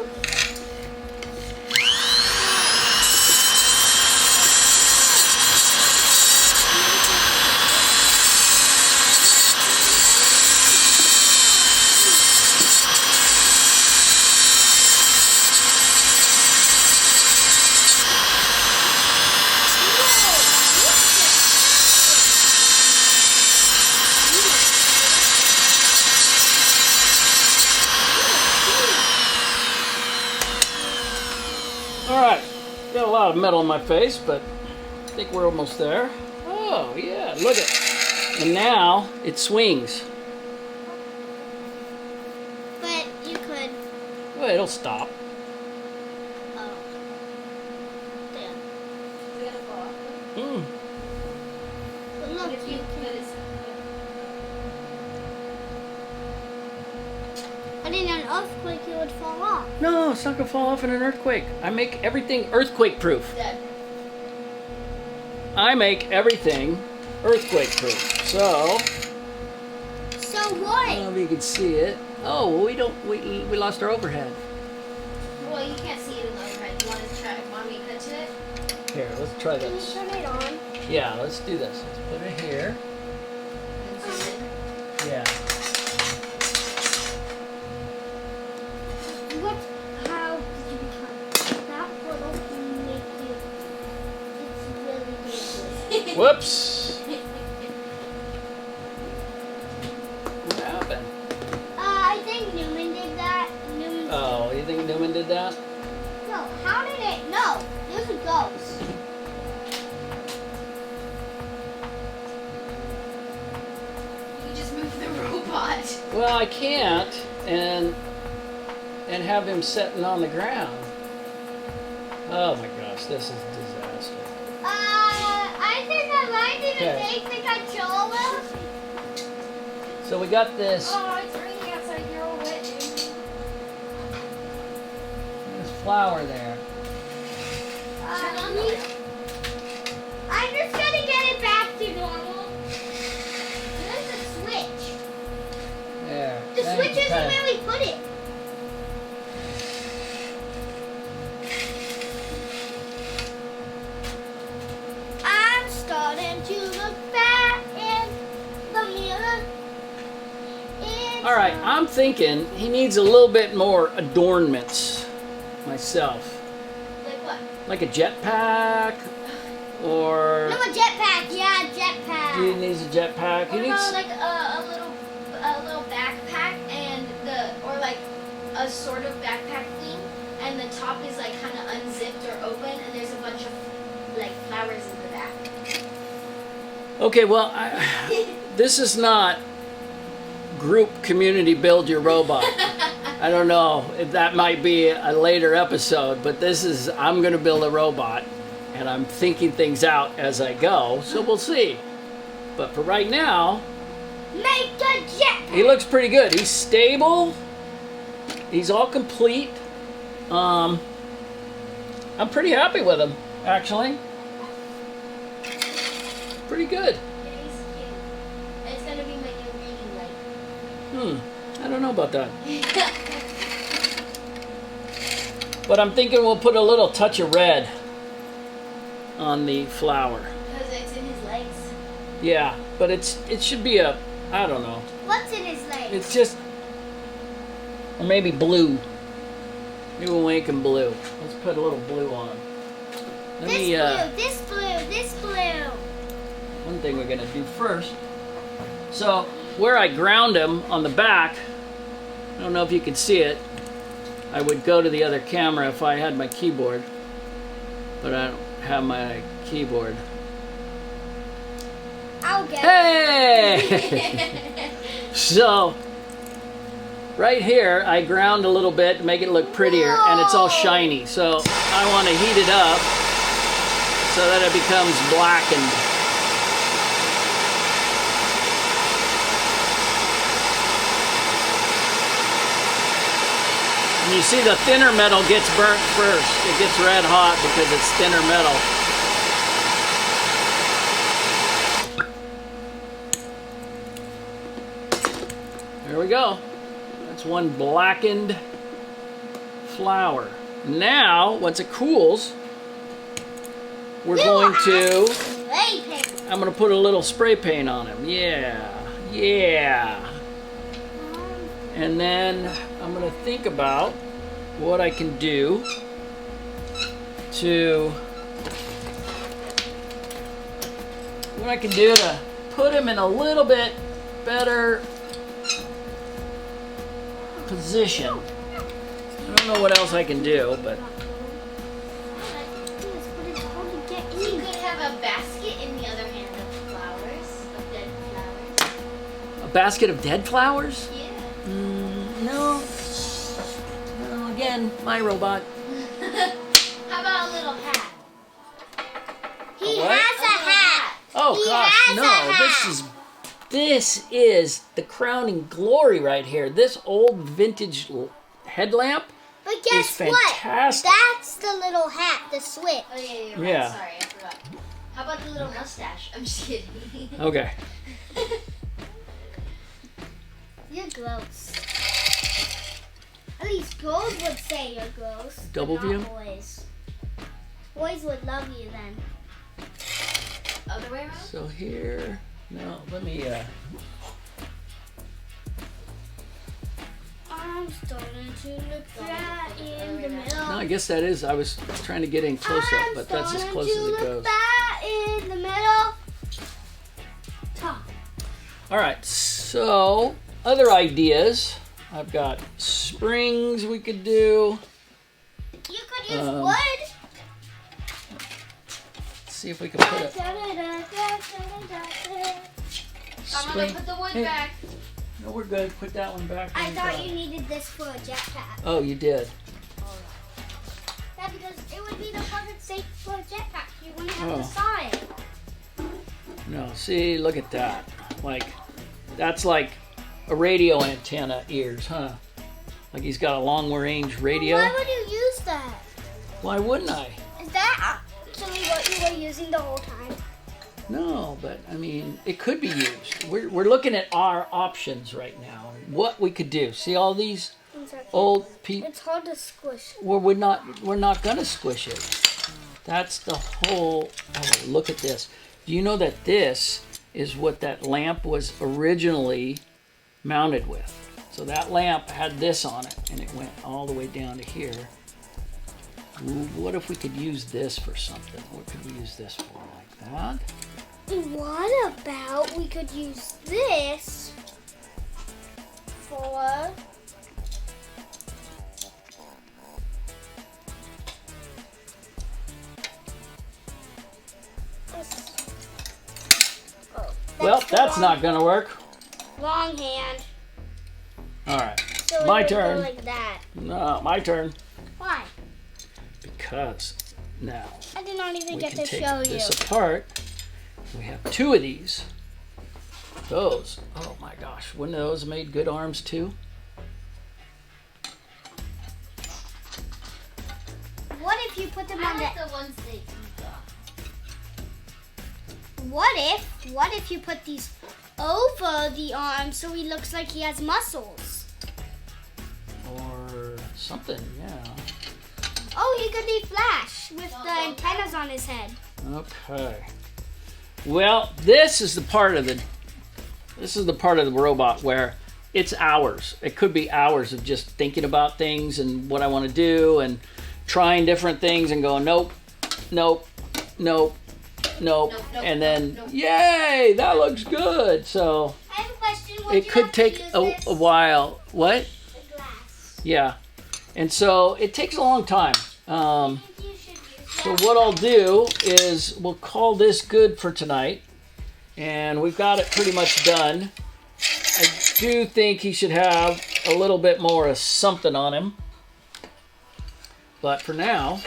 Alright, got a lot of metal in my face, but I think we're almost there. Oh, yeah, look at it. And now it swings. But you could. Well, it'll stop. Oh. Damn. We gotta fall off. Mm. But look, If you you put it. But in an earthquake, you would fall off. No, it's not going to fall off in an earthquake. I make everything earthquake proof. Dead. I make everything earthquake proof. So, So I don't what? know if you can see it. Oh, well, we lost our overhead. Well, you can't see it in the overhead. You want to try? Want me to cut to it? Here, let's try Can you this. turn it on? Yeah, let's do this. Let's put it here. And zoom in. Yeah. What? How did you become that portal? Can make you? It's really dangerous. Whoops. What happened? I think Newman did that. Newman. Oh, you think Newman did that? No, how did it? No, there's a ghost. You just move the robot. Well, I can't, and have him sitting on the ground. Oh my gosh, this is a disaster. I think I might need to Okay. take the controller. So we got this, Oh, it's raining outside. You're all wet, dude. this flower there. Turn on the light. I'm just gonna get it back to normal. There's a switch. There. The Then switch you isn't kinda- where we put it. I'm starting to look back in the mirror. All right, I'm thinking he needs a little bit more adornments myself. Like what? Like a jetpack, or No, a jetpack. Yeah, jetpack. he needs a jetpack. He What needs. about like a little backpack and or like a sort of backpack thing, and the top is like kind of unzipped or open, and there's a bunch of like flowers in the back. Okay, well, this is not group community build your robot. I don't know if that might be a later episode, but this is I'm going to build a robot, and I'm thinking things out as I go, so we'll see. But for right now, Make a jetpack. he looks pretty good. He's stable. He's all complete. I'm pretty happy with him, actually. Pretty good. Yeah, he's cute. It's gonna be my new reading light. I don't know about that. But I'm thinking we'll put a little touch of red on the flower. Because it's in his legs. Yeah, but it should be a, I don't know. What's in his leg? It's just, or maybe blue. Maybe we'll make him blue. Let's put a little blue on him. Let This me, blue, this blue, this blue. one thing we're gonna do first. So where I ground him on the back, I don't know if you can see it. I would go to the other camera if I had my keyboard. but I don't have my keyboard. I'll get Hey! So, right here, I ground a little bit to make it look prettier, and it's all shiny. So, I want to heat it up so that it becomes blackened. And you see the thinner metal gets burnt first. It gets red hot because it's thinner metal. There we go. That's one blackened flower. Now, once it cools, we're going to... spray paint. I'm going to put a little spray paint on him. Yeah. Yeah. And then I'm going to think about what I can do to put him in a little bit better position. I don't know what else I can do, but You could have a basket in the other hand of flowers, of dead flowers. a basket of dead flowers? Yeah. No. No, again, my robot. How about a little hat? He What? has a hat. Oh He gosh, has a no! hat. This is the crowning glory right here. This old vintage headlamp. But guess It's what? fantastic. That's the little hat, the switch. Oh yeah, you're right. Yeah. Sorry, I forgot. How about the little mustache? I'm just kidding. Okay. You're gross. At least girls would say you're gross. but Double not view? Boys. Boys would love you then. Other way around? So here, no, let me. I'm starting to look fat in the middle. No, I guess that is. I was trying to get in close up, but that's as close as it goes. Fat in the middle. Top. All right. So other ideas. I've got springs we could do. You could use Um, wood. Let's see if we can put a I'm gonna spring. put the wood Hey. back. No, we're good. Put that one back. I on thought top. you needed this for a jetpack. Oh, you did. Yeah, because it would be the perfect shape for a jetpack. You wouldn't have Oh. to saw it. No, see, look at that. Like, that's like a radio antenna ears, huh? Like he's got a long-range radio. Why would you use that? Why wouldn't I? Is that actually what you were using the whole time? No, but I mean, it could be used. We're looking at our options right now. What we could do. See all these old people? It's hard to squish. Well, we're not gonna squish it. That's the whole. Oh, look at this. Do you know that this is what that lamp was originally mounted with? So that lamp had this on it, and it went all the way down to here. Ooh, what if we could use this for something? What could we use this for? Like that? What about we could use this for this? Oh, Well, the that's long- not gonna work. long hand. All right, So My it would go turn. like that. no, my turn. Why? Because now I did not even we get can to take show you. this apart. We have two of these. Those, oh my gosh, wouldn't those made good arms too? What if you put them on I like the? the ones that you got. What if you put these over the arm so he looks like he has muscles? Or something, yeah. Oh, he could be Flash with the antennas on his head. Okay. Well, this is the part of the robot where it's hours. It could be hours of just thinking about things and what I want to do and trying different things and going nope, nope, nope, nope, Nope, nope, and then nope, nope. yay, that looks good. So I have a question. Would it you could have to take use a this? while. What? The glass. Yeah. And so it takes a long time. I think you should use So what I'll do is we'll call this good for tonight. And we've got it pretty much done. I do think he should have a little bit more of something on him. But for now,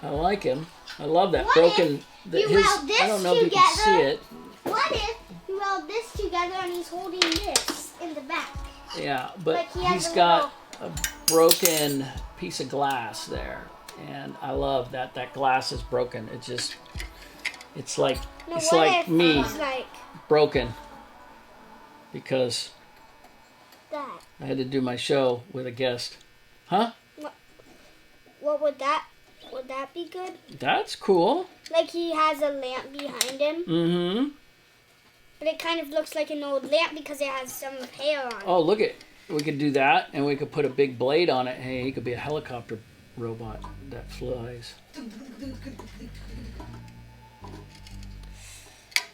I like him. I love that broken. I don't know if you can see it. What if you weld this together and he's holding this in the back? Yeah, but Like he's got a broken piece of glass there. And I love that that glass is broken. It's just, it's like me broken because that. I had to do my show with a guest. Huh? What would that be good? That's cool. Like he has a lamp behind him. Mm-hmm. But it kind of looks like an old lamp because it has some hair on it. Oh, look it. We could do that and we could put a big blade on it. Hey, he could be a helicopter robot that flies.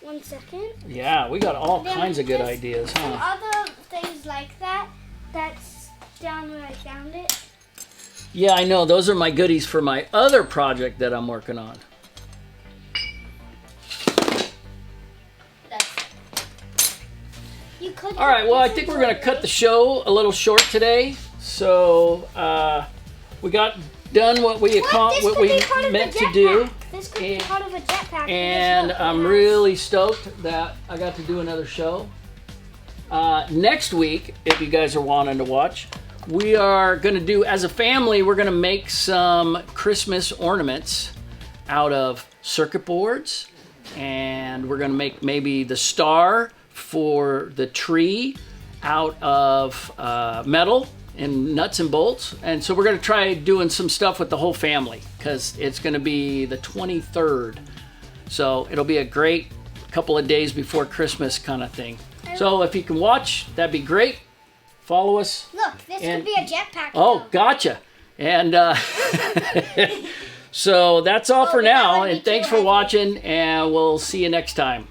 1 second. Yeah, we got all kinds of good ideas, Some huh? other things like that. That's down where I found it. Yeah, I know. Those are my goodies for my other project that I'm working on. You could. All right, well, I think we're going to cut the show a little short today. So, we got done what we meant to do. This could be part of a jetpack. And I'm really stoked that I got to do another show. Next week, if you guys are wanting to watch, we are going to do, as a family, we're going to make some Christmas ornaments out of circuit boards. And we're going to make maybe the star for the tree out of metal and nuts and bolts. And so we're going to try doing some stuff with the whole family because it's going to be the 23rd. So it'll be a great couple of days before Christmas kind of thing. So if you can watch, that'd be great. Follow us. Look, this could be a jetpack. Oh, gotcha. And so that's all for now. And thanks for watching, and we'll see you next time.